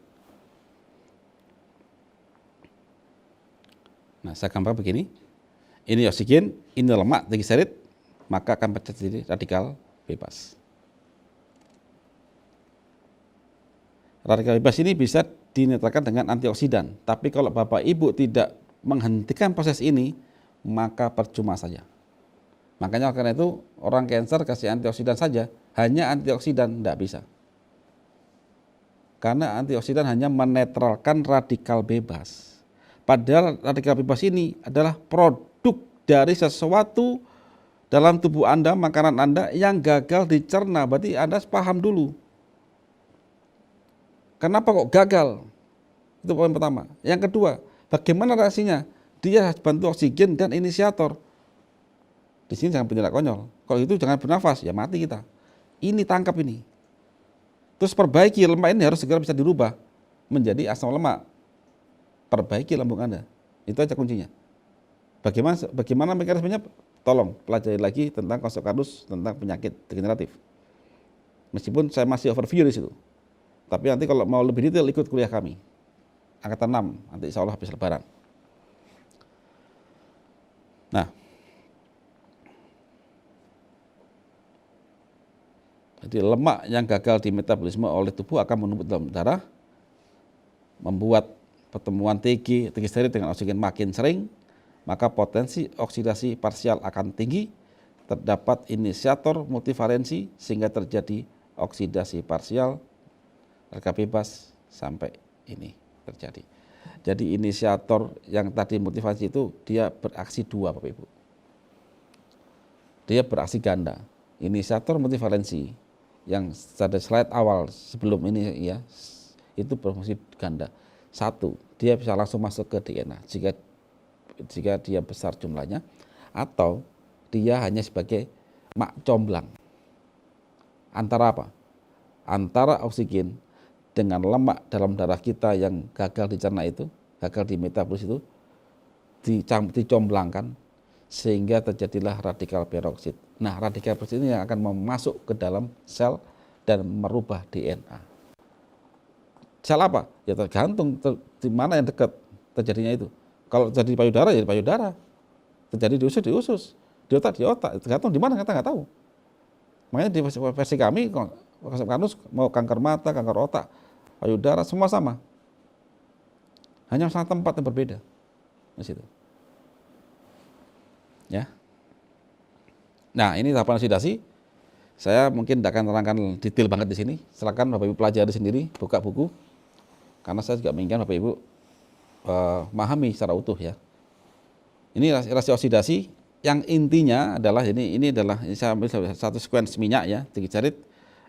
Nah, saya gambar begini. Ini oksigen, ini lemak trigliserid, maka akan pecah jadi radikal bebas. Radikal bebas ini bisa dinetralkan dengan antioksidan. Tapi kalau Bapak Ibu tidak menghentikan proses ini, maka percuma saja. Makanya karena itu orang kanker kasih antioksidan saja, hanya antioksidan tidak bisa. Karena antioksidan hanya menetralkan radikal bebas. Padahal radikal bebas ini adalah produk dari sesuatu dalam tubuh Anda, makanan Anda yang gagal dicerna. Berarti Anda paham dulu. Kenapa kok gagal? Itu poin pertama. Yang kedua, bagaimana reaksinya? Dia bantu oksigen dan inisiator. Di sini jangan tidak konyol. Kalau itu jangan bernafas, ya mati kita. Ini tangkap ini. Terus perbaiki lemak ini harus segera bisa dirubah menjadi asam lemak. Perbaiki lambung Anda. Itu aja kuncinya. Bagaimana mekanismenya? Tolong pelajari lagi tentang Costocarus, tentang penyakit degeneratif. Meskipun saya masih overview di situ. Tapi nanti kalau mau lebih detail ikut kuliah kami. Angkatan 6, nanti insya Allah habis lebaran. Nah, jadi lemak yang gagal di metabolisme oleh tubuh akan menumpuk dalam darah, membuat pertemuan TG, triglycerid dengan oksigen makin sering, maka potensi oksidasi parsial akan tinggi, terdapat inisiator multivalensi sehingga terjadi oksidasi parsial, radikal bebas sampai ini terjadi. Jadi inisiator yang tadi multivalensi itu dia beraksi dua Bapak Ibu. Dia beraksi ganda. Inisiator multivalensi yang pada slide awal sebelum ini ya, itu berfungsi ganda. Satu, dia bisa langsung masuk ke DNA jika dia besar jumlahnya, atau dia hanya sebagai mak comblang. Antara apa? Antara oksigen dengan lemak dalam darah kita yang gagal dicerna itu, gagal di metabolis itu, dicomblangkan sehingga terjadilah radikal peroksid. Nah, radikal peroksid ini yang akan masuk ke dalam sel dan merubah DNA. Sel apa? Ya tergantung di mana yang dekat terjadinya itu. Kalau terjadi di payudara, ya di payudara. Terjadi di usus, di otak, tergantung di mana kita nggak tahu. Makanya di versi kami, Costocarus mau kanker mata, kanker otak, payudara, semua sama. Hanya masalah tempat yang berbeda di situ. Ya. Nah, ini tahapan oksidasi. Saya mungkin tidak akan terangkan detail banget di sini. Silakan Bapak Ibu pelajari sendiri, buka buku. Karena saya juga menginginkan Bapak Ibu memahami secara utuh ya. Ini rasio oksidasi yang intinya adalah ini adalah saya ambil satu sequence minyak ya, triglycerid.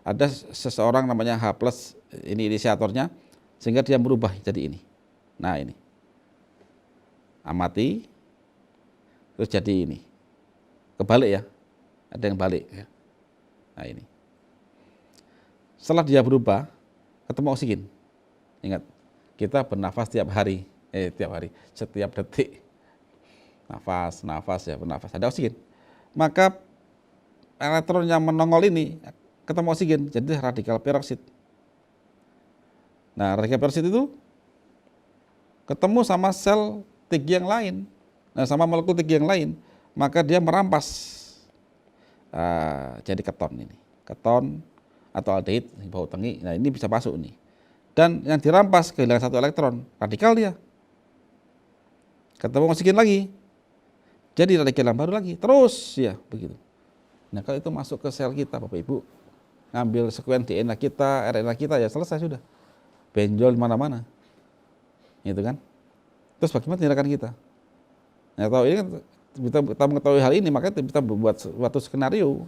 Ada seseorang namanya H+, ini inisiatornya, sehingga dia merubah jadi ini. Nah, ini. Amati. Terus jadi ini. Kebalik ya. Ada yang balik ya. Nah, ini. Setelah dia berubah, ketemu oksigen. Ingat, kita bernafas tiap hari. Setiap detik. Nafas ya, bernafas. Ada oksigen. Maka elektron yang menongol ini ketemu oksigen, jadi radikal peroksid. Nah, radikal peroksid itu ketemu sama sel TG yang lain, sama molekul TG yang lain, maka dia merampas jadi keton ini. Keton atau aldehid, bau tengi, nah ini bisa masuk nih. Dan yang dirampas kehilangan satu elektron, radikal dia. Ketemu oksigen lagi, jadi radikal yang baru lagi, terus ya begitu. Nah, kalau itu masuk ke sel kita Bapak Ibu, ngambil sekuen DNA kita, RNA kita, ya selesai sudah. Benjol di mana-mana. Gitu kan? Terus bagaimana tindakan kita? Nah, tahu ini kan kita mengetahui hal ini, makanya kita membuat suatu skenario.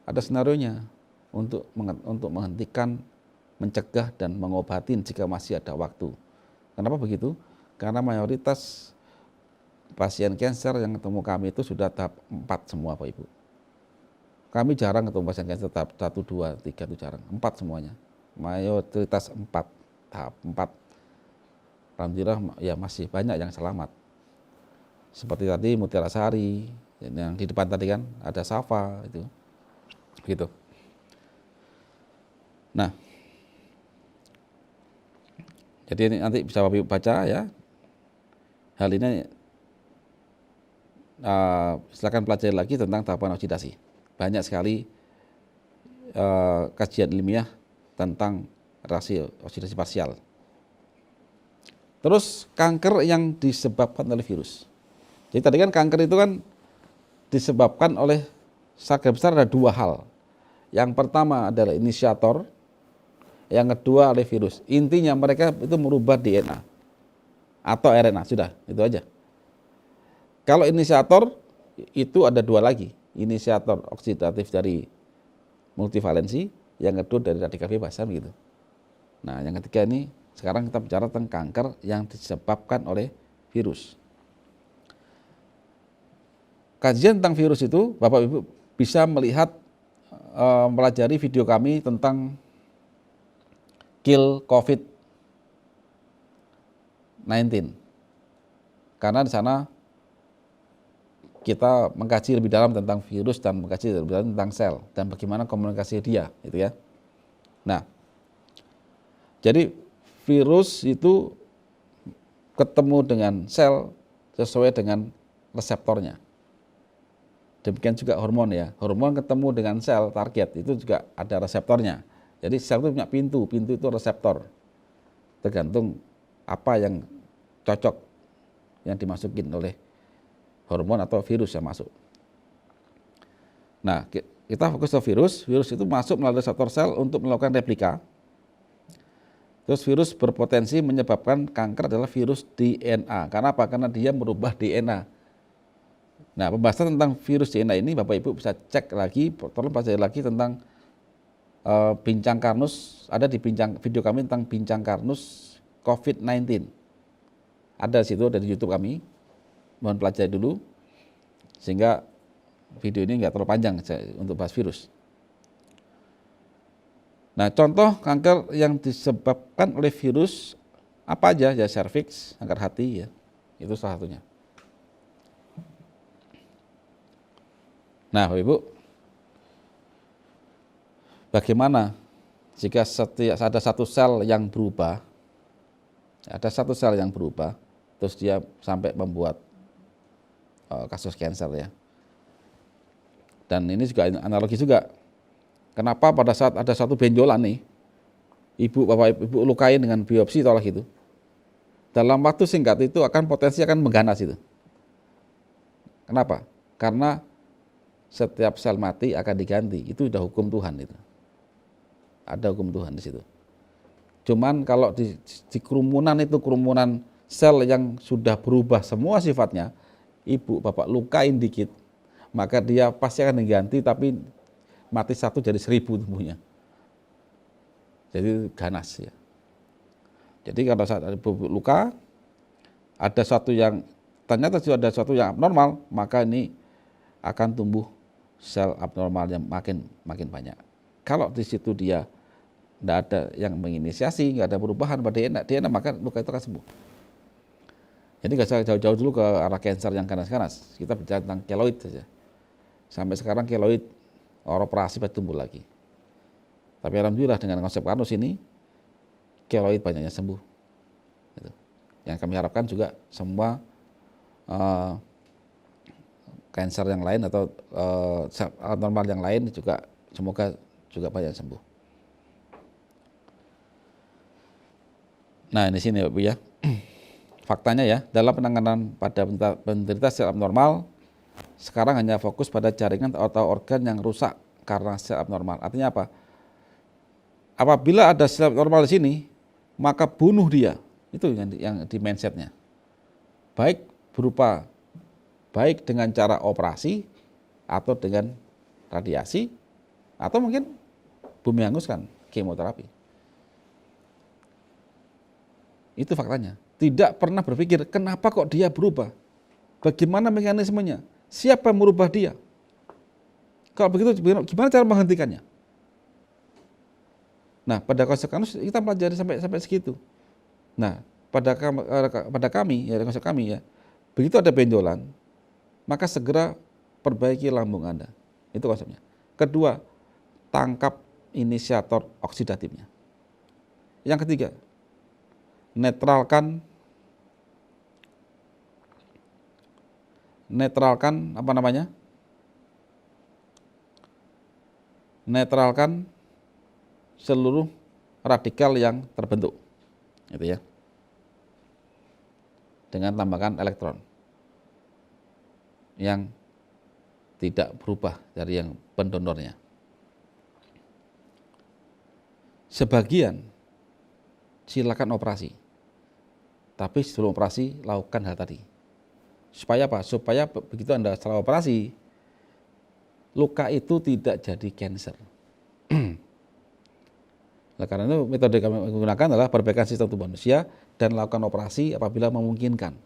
Ada senarionya untuk menghentikan, mencegah dan mengobatin jika masih ada waktu. Kenapa begitu? Karena mayoritas pasien kanker yang ketemu kami itu sudah tahap 4 semua Pak Ibu. Kami jarang ketemu pasien kanker tahap 1, 2, 3 itu jarang. 4 semuanya. Mayoritas 4, tahap 4. Alhamdulillah ya masih banyak yang selamat. Seperti tadi Mutiara Sari, yang di depan tadi kan ada Safa itu. Gitu. Nah, jadi ini nanti bisa Bapak Ibu baca ya. Hal ini silakan pelajari lagi tentang tahapan oksidasi. Banyak sekali kajian ilmiah tentang rasio oksidasi parsial. Terus kanker yang disebabkan oleh virus. Jadi tadi kan kanker itu kan disebabkan oleh zat besar, ada 2 hal. Yang pertama adalah inisiator, yang kedua oleh virus. Intinya mereka itu merubah DNA atau RNA, sudah, itu aja. Kalau inisiator itu ada dua lagi, inisiator oksidatif dari multivalensi, yang kedua dari radikal bebas, gitu. Nah, yang ketiga ini sekarang kita bicara tentang kanker yang disebabkan oleh virus. Kajian tentang virus itu Bapak Ibu bisa melihat, mempelajari video kami tentang kill COVID-19. Karena di sana kita mengkaji lebih dalam tentang virus dan mengkaji lebih dalam tentang sel dan bagaimana komunikasi dia, gitu ya. Nah, jadi virus itu ketemu dengan sel sesuai dengan reseptornya. Demikian juga hormon ya. Hormon ketemu dengan sel target itu juga ada reseptornya. Jadi sel itu punya pintu itu reseptor. Tergantung apa yang cocok yang dimasukin oleh hormon atau virus yang masuk. Nah, kita fokus ke virus. Virus itu masuk melalui reseptor sel untuk melakukan replika. Terus virus berpotensi menyebabkan kanker adalah virus DNA. Karena apa? Karena dia merubah DNA. Nah, pembahasan tentang virus DNA ini Bapak Ibu bisa cek lagi, tolong pelajari lagi tentang bincang Karnus. Ada di video kami tentang bincang Karnus COVID-19. Ada di situ, ada di YouTube kami. Mohon pelajari dulu sehingga video ini nggak terlalu panjang untuk bahas virus. Nah, contoh kanker yang disebabkan oleh virus apa aja? Ya serviks, kanker hati ya. Itu salah satunya. Nah, Bapak Ibu, bagaimana jika ada satu sel yang berubah, terus dia sampai membuat kasus kanker ya. Dan ini juga analogi juga. Kenapa pada saat ada satu benjolan nih, Bapak Ibu lukain dengan biopsi tolak itu, dalam waktu singkat itu potensi akan mengganas itu. Kenapa? Karena setiap sel mati akan diganti. Itu sudah hukum Tuhan itu. Ada hukum Tuhan di situ. Cuman kalau di kerumunan itu, kerumunan sel yang sudah berubah semua sifatnya, Ibu Bapak lukain dikit, maka dia pasti akan diganti, tapi mati satu jadi 1000 tubuhnya. Jadi ganas ya. Jadi kalau saat ada luka, ada suatu yang ternyata sudah ada suatu yang abnormal, maka ini akan tumbuh sel abnormal yang makin banyak. Kalau di situ dia tidak ada yang menginisiasi, nggak ada perubahan pada DNA, maka luka itu akan sembuh. Jadi nggak usah jauh-jauh dulu ke arah kanker yang ganas-ganas. Kita bicara tentang keloid saja. Sampai sekarang keloid operasi pasti tumbuh lagi. Tapi alhamdulillah dengan konsep Karnus ini, keloid banyaknya sembuh. Gitu. Yang kami harapkan juga semua kanker yang lain atau abnormal yang lain juga semoga juga banyak sembuh. Nah, di sini Bu ya. Faktanya ya, dalam penanganan pada penderita sel abnormal sekarang hanya fokus pada jaringan atau organ yang rusak karena sel abnormal. Artinya apa? Apabila ada sel abnormal di sini, maka bunuh dia. Itu yang di mindsetnya. Baik dengan cara operasi atau dengan radiasi atau mungkin bumi hanguskan, kemoterapi. Itu faktanya. Tidak pernah berpikir kenapa kok dia berubah, bagaimana mekanismenya, siapa yang merubah dia. Kalau begitu gimana cara menghentikannya? Nah, pada konsep Karnus kita pelajari sampai segitu. Nah, pada kami ya, konsep kami ya, begitu ada benjolan, maka segera perbaiki lambung Anda. Itu konsepnya. Kedua, tangkap inisiator oksidatifnya. Yang ketiga, netralkan apa namanya? Netralkan seluruh radikal yang terbentuk. Gitu ya. Dengan tambahkan elektron yang tidak berubah dari yang pendonornya. Sebagian silakan operasi. Tapi sebelum operasi lakukan hal tadi. Supaya apa? Supaya begitu Anda setelah operasi, luka itu tidak jadi cancer. Nah, karena itu metode kami gunakan adalah perbaikan sistem tubuh manusia dan lakukan operasi apabila memungkinkan.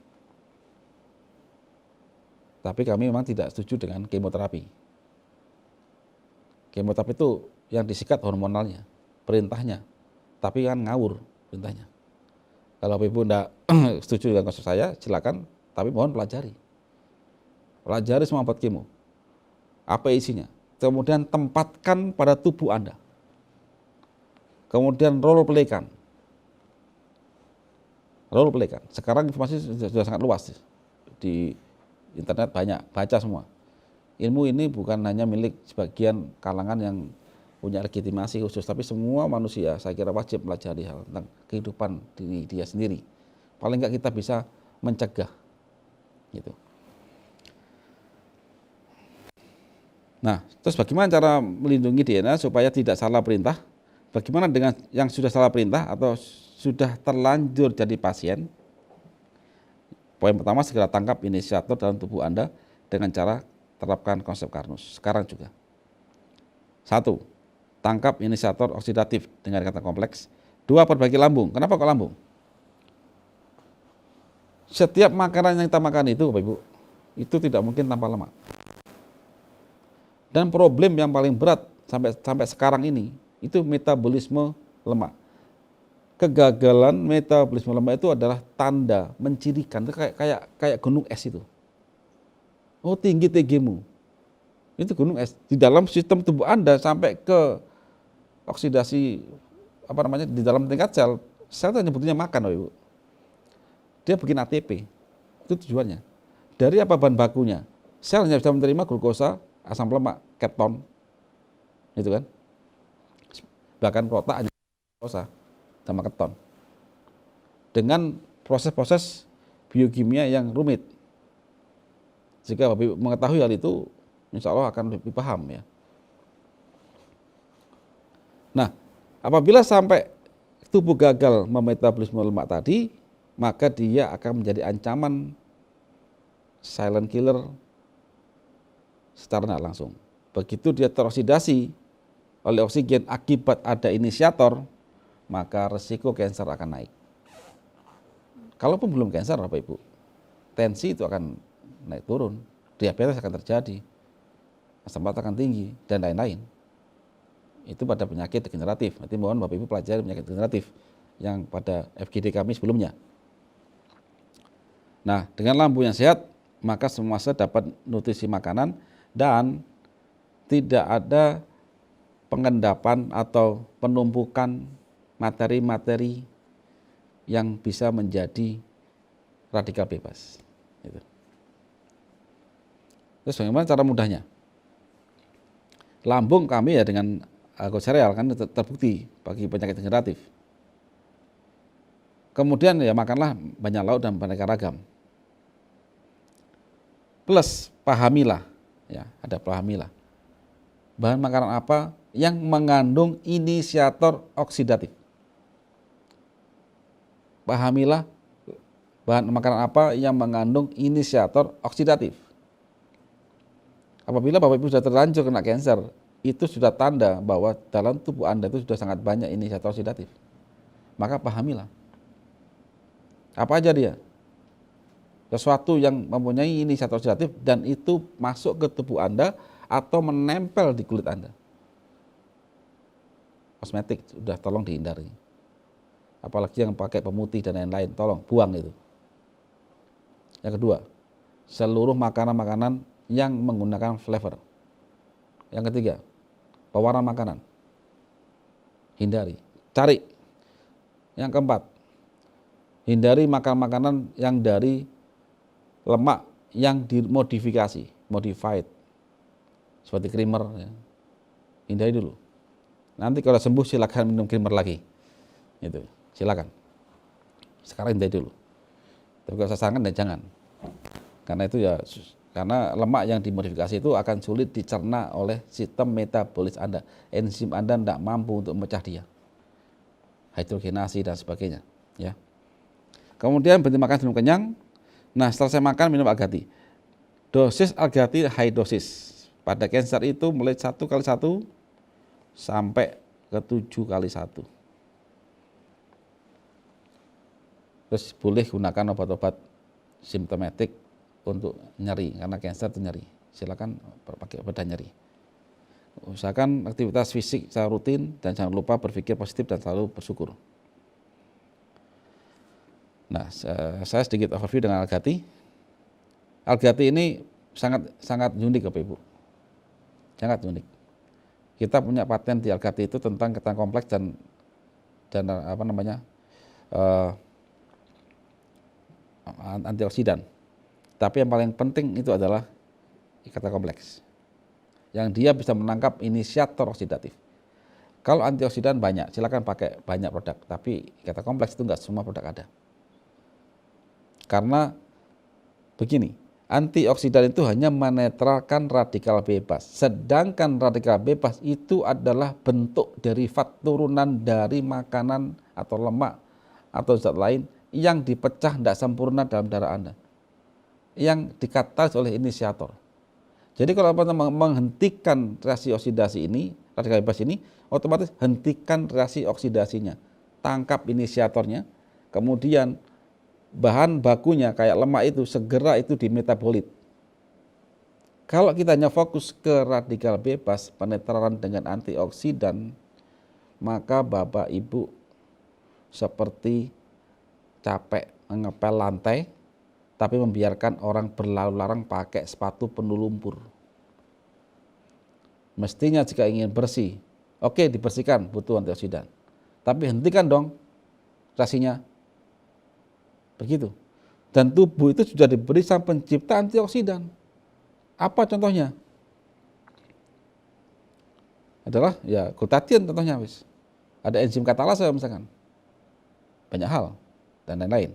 Tapi kami memang tidak setuju dengan kemoterapi. Kemoterapi itu yang disikat hormonalnya, perintahnya. Tapi kan ngawur perintahnya. Kalau Ibu tidak setuju dengan konsep saya, silakan. Tapi mohon pelajari. Pelajari semua obat kemo. Apa isinya? Kemudian tempatkan pada tubuh Anda. Kemudian role playkan. Role playkan. Sekarang informasi sudah sangat luas. Di internet banyak, baca semua. Ilmu ini bukan hanya milik sebagian kalangan yang punya legitimasi khusus, tapi semua manusia saya kira wajib pelajari hal tentang kehidupan diri dia sendiri. Paling enggak kita bisa mencegah gitu. Nah, terus bagaimana cara melindungi DNA supaya tidak salah perintah? Bagaimana dengan yang sudah salah perintah atau sudah terlanjur jadi pasien? Poin pertama, segera tangkap inisiator dalam tubuh Anda dengan cara terapkan konsep Karnus. Sekarang juga. 1. Tangkap inisiator oksidatif dengan kata kompleks. 2. Perbaiki lambung. Kenapa kok lambung? Setiap makanan yang kita makan itu, Bapak Ibu, itu tidak mungkin tanpa lemak. Dan problem yang paling berat sampai sekarang ini itu metabolisme lemak. Kegagalan metabolisme lemak itu adalah tanda mencirikan, itu kayak gunung es itu. Oh, tinggi TG-mu. Itu gunung es. Di dalam sistem tubuh Anda sampai ke oksidasi di dalam tingkat sel itu nyebutnya makan, Ibu. Dia bikin ATP. Itu tujuannya. Dari apa bahan bakunya? Sel hanya bisa menerima glukosa, asam lemak, keton. Itu kan? Bahkan protein glukosa sama keton. Dengan proses-proses biokimia yang rumit. Jika Bapak Ibu mengetahui hal itu, insya Allah akan lebih paham ya. Nah, apabila sampai tubuh gagal memetabolisme lemak tadi, maka dia akan menjadi ancaman silent killer secara tidak langsung. Begitu dia teroksidasi oleh oksigen akibat ada inisiator, maka resiko kanker akan naik. Kalaupun belum kanker, Bapak Ibu, tensi itu akan naik turun, diabetes akan terjadi, asam urat akan tinggi, dan lain-lain. Itu pada penyakit degeneratif. Nanti mohon Bapak Ibu pelajari penyakit degeneratif yang pada FGD kami sebelumnya. Nah, dengan lambung yang sehat, maka semua sel dapat nutrisi makanan dan tidak ada pengendapan atau penumpukan materi-materi yang bisa menjadi radikal bebas. Gitu. Terus bagaimana cara mudahnya? Lambung kami ya dengan alkosereal kan terbukti bagi penyakit degeneratif. Kemudian ya makanlah banyak lauk dan beraneka ragam. Plus pahamilah, ya ada pahamilah. Bahan makanan apa yang mengandung inisiator oksidatif? Pahamilah bahan makanan apa yang mengandung inisiator oksidatif. Apabila Bapak Ibu sudah terlanjur kena kanker, itu sudah tanda bahwa dalam tubuh Anda itu sudah sangat banyak inisiator oksidatif. Maka pahamilah. Apa aja dia? Sesuatu yang mempunyai inisiator oksidatif dan itu masuk ke tubuh Anda atau menempel di kulit Anda. Kosmetik sudah tolong dihindari. Apalagi yang pakai pemutih dan lain-lain, tolong buang itu. Yang kedua, seluruh makanan-makanan yang menggunakan flavor. Yang ketiga, pewarna makanan. Hindari, cari. Yang keempat, hindari makanan-makanan yang dari lemak yang dimodifikasi, modified. Seperti creamer. Ya. Hindari dulu. Nanti kalau sembuh silakan minum creamer lagi. Itu, silakan. Sekarang hindari dulu. Tapi kalau saya sarankan dan jangan. Karena itu ya, karena lemak yang dimodifikasi itu akan sulit dicerna oleh sistem metabolis Anda. Enzim Anda tidak mampu untuk memecah dia. hidrogenasi dan sebagainya, ya. Kemudian berhenti makan sebelum kenyang. Nah, setelah saya makan minum Algati. Dosis Algati high dosis. Pada cancer itu mulai 1x1 sampai ke 7x1. Terus boleh gunakan obat-obat simptomatik untuk nyeri, karena cancer itu nyeri. Silakan pakai obat nyeri. Usahakan aktivitas fisik secara rutin dan jangan lupa berpikir positif dan selalu bersyukur. Nah, saya sedikit overview dengan Algati. Algati ini sangat unik, Bapak Ibu. Sangat unik. Kita punya paten di Algati itu tentang ketan kompleks dan antioksidan. Tapi yang paling penting itu adalah ketan kompleks. Yang dia bisa menangkap inisiator oksidatif. Kalau antioksidan banyak, silakan pakai banyak produk. Tapi ketan kompleks itu enggak semua produk ada. Karena begini, antioksidan itu hanya menetralkan radikal bebas. Sedangkan radikal bebas itu adalah bentuk derivat turunan dari makanan atau lemak atau zat lain yang dipecah tidak sempurna dalam darah Anda. Yang dikatalis oleh inisiator. Jadi kalau Anda menghentikan reaksi oksidasi ini, radikal bebas ini, otomatis hentikan reaksi oksidasinya. Tangkap inisiatornya, kemudian bahan bakunya kayak lemak itu segera itu dimetabolit. Kalau kita hanya fokus ke radikal bebas, penetralan dengan antioksidan, maka Bapak Ibu seperti capek mengepel lantai, tapi membiarkan orang berlalu-larang pakai sepatu penuh lumpur. Mestinya jika ingin bersih, oke dibersihkan, butuh antioksidan. Tapi hentikan dong reaksinya. Begitu. Dan tubuh itu sudah diberi sang pencipta antioksidan. Apa contohnya? Adalah ya glutathione contohnya wis. Ada enzim katalase misalkan. Banyak hal dan lain-lain.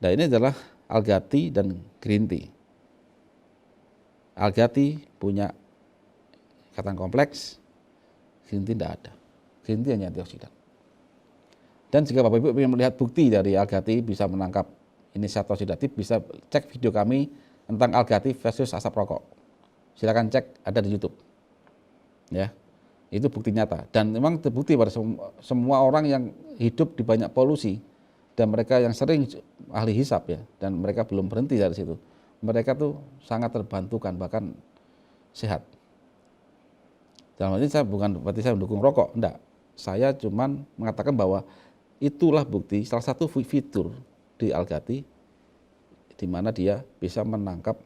Nah, ini adalah Algati dan green tea. Algati punya ketan kompleks, green tea tidak ada. Green tea hanya antioksidan. Dan jika Bapak Ibu ingin melihat bukti dari Algati bisa menangkap inisiator oksidatif, bisa cek video kami tentang Algati versus asap rokok. Silakan cek, ada di YouTube. Ya, itu bukti nyata. Dan memang terbukti pada semua orang yang hidup di banyak polusi dan mereka yang sering ahli hisap ya, dan mereka belum berhenti dari situ. Mereka tuh sangat terbantukan, bahkan sehat. Dalam hal ini saya bukan berarti saya mendukung rokok, enggak. Saya cuman mengatakan bahwa itulah bukti salah satu fitur di Algati di mana dia bisa menangkap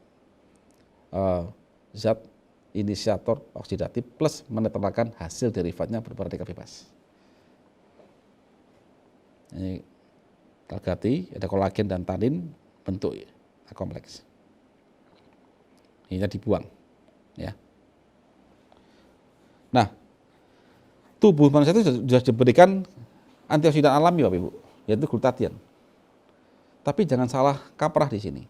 zat inisiator oksidatif plus menetralkan hasil derivatnya berupa radikal bebas. Ini Algati, ada kolagen dan tanin bentuk kompleks. Ini dibuang, ya. Nah, tubuh manusia itu sudah diberikan antioksidan alami, Bapak Ibu, yaitu glutathione. Tapi jangan salah kaprah di sini.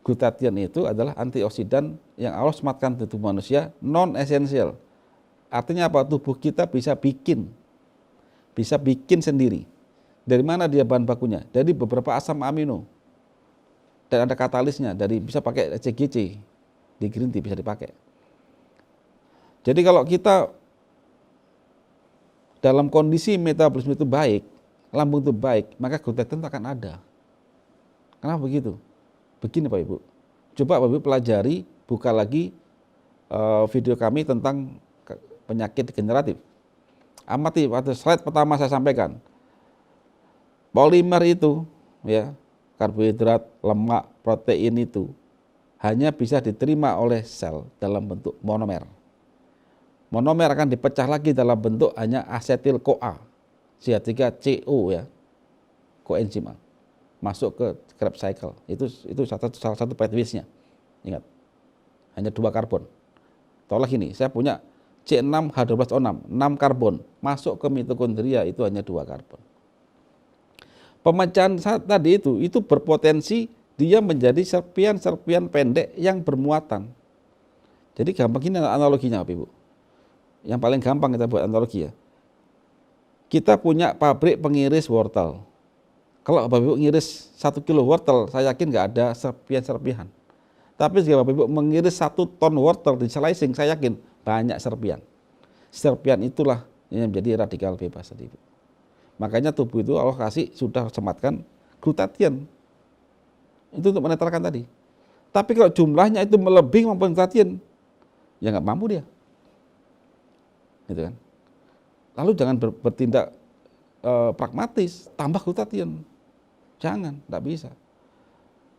Glutathione itu adalah antioksidan yang Allah sematkan di tubuh manusia non esensial. Artinya apa? Tubuh kita bisa bikin sendiri. Dari mana dia bahan bakunya? Dari beberapa asam amino. Dan ada katalisnya, bisa pakai CGC. Di green tea bisa dipakai. Jadi kalau kita dalam kondisi metabolisme itu baik, lambung itu baik, maka glutathione akan ada. Kenapa begitu? Begini Pak Ibu, coba Bapak Ibu pelajari, buka lagi video kami tentang penyakit degeneratif. Amati pada slide pertama saya sampaikan, polimer itu, ya, karbohidrat, lemak, protein itu hanya bisa diterima oleh sel dalam bentuk monomer. Monomer akan dipecah lagi dalam bentuk hanya asetil-CoA, CH3CO ya, koenzim A, masuk ke Krebs cycle. Itu salah satu pathways-nya. Ingat, hanya 2 karbon. Tolak ini, saya punya C6H12O6, 6 karbon, masuk ke mitokondria itu hanya 2 karbon. Pemecahan saat tadi itu berpotensi dia menjadi serpian-serpian pendek yang bermuatan. Jadi gampang ini analoginya Bapak Ibu. Yang paling gampang kita buat analogi ya. kita punya pabrik pengiris wortel. Kalau Bapak Ibu ngiris 1 kilo wortel, saya yakin nggak ada serpihan-serpihan. Tapi jika Bapak Ibu mengiris 1 ton wortel di slicing, saya yakin banyak serpihan. Serpihan itulah yang menjadi radikal bebas tadi. Makanya tubuh itu Allah kasih sudah sematkan glutathione. Itu untuk menetralkan tadi. Tapi kalau jumlahnya itu melebihi kemampuan glutathione, ya nggak mampu dia. Gitu kan. Lalu jangan bertindak pragmatis, tambah glutathione. Jangan, tidak bisa.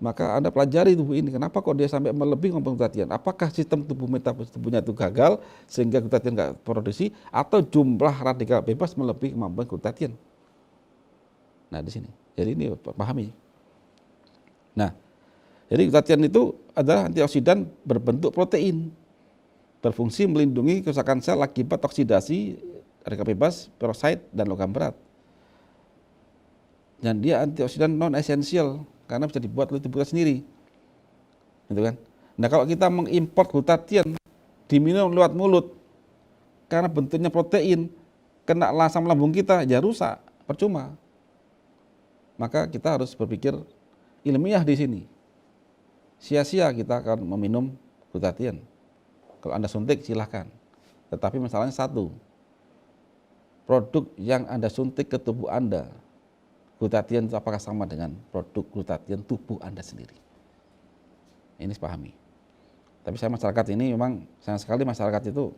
Maka Anda pelajari tubuh ini, kenapa kok dia sampai melebihi kemampuan glutathione? Apakah sistem tubuh metabolis tubuhnya itu gagal sehingga glutathione nggak produksi, atau jumlah radikal bebas melebihi kemampuan glutathione? Nah di sini, jadi ini pahami. Nah, jadi glutathione itu adalah antioksidan berbentuk protein, berfungsi melindungi kerusakan sel akibat oksidasi radikal bebas, peroksida, dan logam berat. Dan dia antioksidan non esensial karena bisa dibuat oleh tubuh kita sendiri, gitu kan? Nah kalau kita mengimport glutathione diminum lewat mulut karena bentuknya protein, kena asam lambung kita, ya rusak, percuma. Maka kita harus berpikir ilmiah di sini. Sia-sia kita akan meminum glutathione. Kalau Anda suntik silahkan, tetapi masalahnya satu, produk yang Anda suntik ke tubuh Anda, glutathione itu apakah sama dengan produk glutathione tubuh Anda sendiri? Ini sepahami. Tapi saya masyarakat ini memang sayang sekali masyarakat itu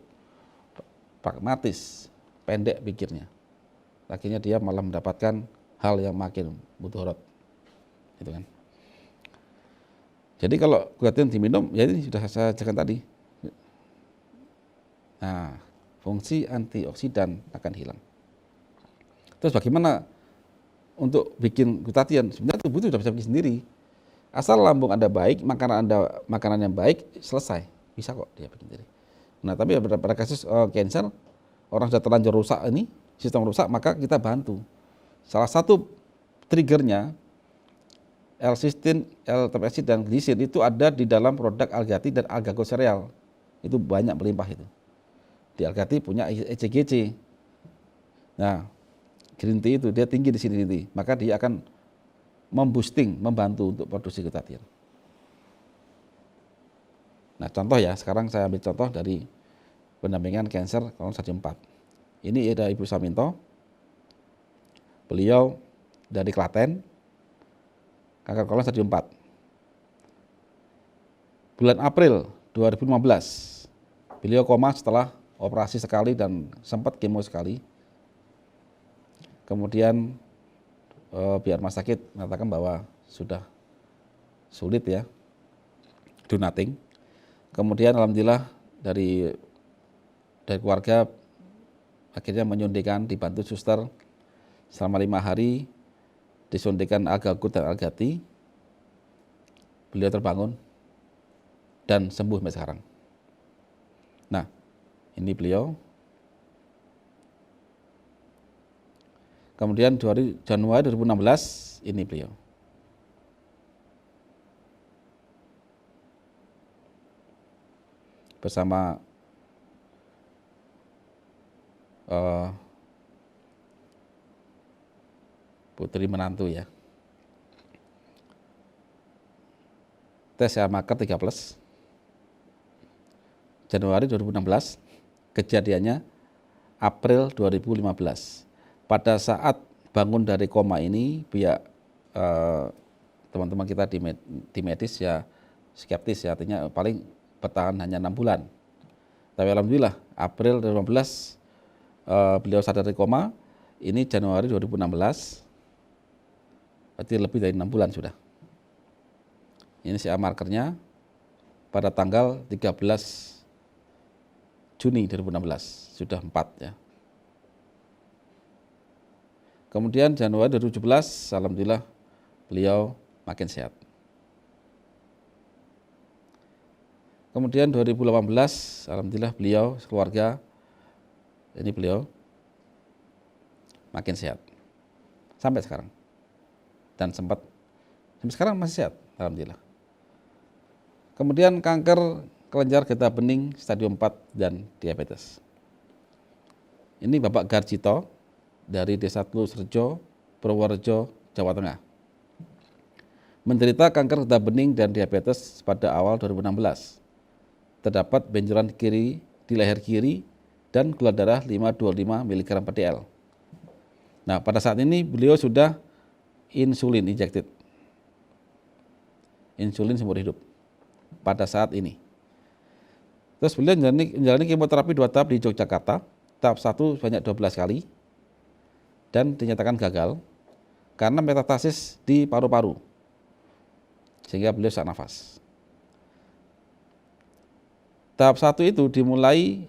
pragmatis, pendek pikirnya. Akhirnya dia malah mendapatkan hal yang makin mudorot. Gitu kan. Jadi kalau glutathione diminum, ya ini sudah saya jelaskan tadi. Nah, fungsi antioksidan akan hilang. Terus bagaimana untuk bikin glutathione? Sebenarnya tubuh itu sudah bisa bikin sendiri. Asal lambung Anda baik, makanan yang baik, selesai. Bisa kok dia bikin sendiri. Nah, tapi pada kasus cancer, orang sudah terlanjur rusak ini, sistem rusak, maka kita bantu. Salah satu triggernya, L-cysteine, L-terpepsid, dan glisin itu ada di dalam produk Algati dan Algago sereal. Itu banyak melimpah itu. Di Algati punya ECGC. Nah, green tea itu dia tinggi di sini nanti, maka dia akan memboosting, membantu untuk produksi glutathione. Nah contoh ya, sekarang saya ambil contoh dari pendampingan kanker kolon stadium 4. Ini ada Ibu Saminto, beliau dari Klaten, kanker kolon stadium 4. Bulan April 2015, beliau koma setelah operasi sekali dan sempat kemo sekali. Kemudian pihak rumah sakit mengatakan bahwa sudah sulit ya, do nothing. Kemudian alhamdulillah dari keluarga akhirnya menyuntikkan, dibantu suster selama 5 hari, disuntikan Algagut dan Algati. Beliau terbangun dan sembuh sampai sekarang. Nah, ini beliau. Kemudian Januari 2016 ini beliau. Bersama putri menantu ya. Tes marker 3+. Januari 2016, kejadiannya April 2015. Pada saat bangun dari koma ini, pihak teman-teman kita di medis ya skeptis ya, artinya paling bertahan hanya 6 bulan. Tapi alhamdulillah April 2015 beliau sadar dari koma, ini Januari 2016, berarti lebih dari 6 bulan sudah. Ini CA markernya pada tanggal 13 Juni 2016, sudah 4 ya. Kemudian Januari 2017, alhamdulillah beliau makin sehat. Kemudian 2018, alhamdulillah beliau sekeluarga, ini beliau makin sehat sampai sekarang. Dan sampai sekarang masih sehat, alhamdulillah. Kemudian kanker kelenjar getah bening stadium 4 dan diabetes. Ini Bapak Garjito, dari Desa Tlusrejo, Purworejo, Jawa Tengah. Menderita kanker getah bening dan diabetes pada awal 2016. Terdapat benjolan kiri di leher kiri dan gula darah 525 mg per dl. Nah, pada saat ini beliau sudah insulin injected. Insulin seumur hidup pada saat ini. Terus beliau menjalani kemoterapi 2 tahap di Yogyakarta. Tahap 1 sebanyak 12 kali dan dinyatakan gagal karena metastasis di paru-paru sehingga beliau sesak nafas. Tahap 1 itu dimulai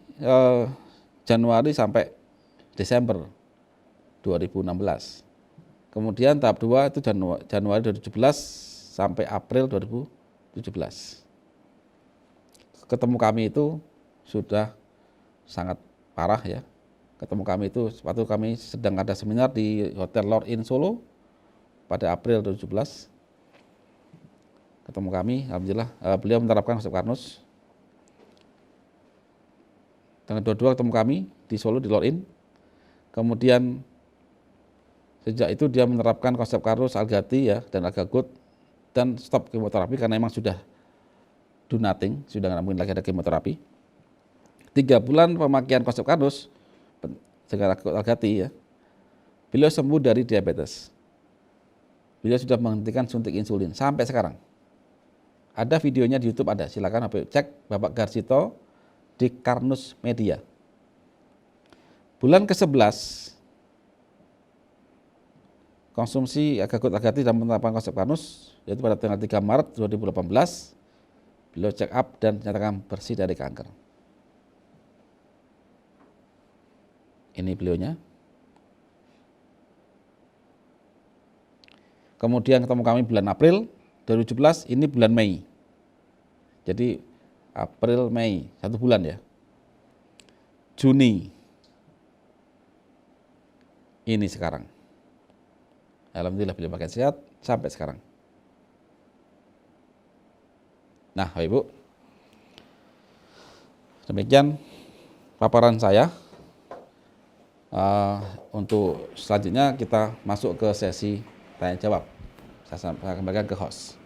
Januari sampai Desember 2016. Kemudian tahap 2 itu Januari 2017 sampai April 2017. Ketemu kami itu sudah sangat parah ya. Ketemu kami itu waktu kami sedang ada seminar di Hotel Lord Inn Solo pada April 2017. Ketemu kami, alhamdulillah beliau menerapkan konsep Karnus. Tanggal 22 ketemu kami di Solo di Lord Inn. Kemudian sejak itu dia menerapkan konsep Karnus, Algati ya dan Algagut dan stop kemoterapi karena memang sudah do nothing, sudah nggak mungkin lagi ada kemoterapi. 3 bulan pemakaian konsep Karnus dengan Algati ya, beliau sembuh dari diabetes. Beliau sudah menghentikan suntik insulin sampai sekarang. Ada videonya di YouTube ada, silakan cek Bapak Garsito di Karnus Media. Bulan ke-11 konsumsi Algati dan penerapan konsep Karnus yaitu pada tanggal 3 Maret 2018 beliau check up dan dinyatakan bersih dari kanker. Ini beliaunya. Kemudian ketemu kami bulan April 2017, ini bulan Mei. Jadi April, Mei, 1 bulan ya. Juni. Ini sekarang. Alhamdulillah beliau makin sehat sampai sekarang. Nah, Bapak Ibu, demikian paparan saya. Untuk selanjutnya kita masuk ke sesi tanya jawab. Saya kembalikan ke host.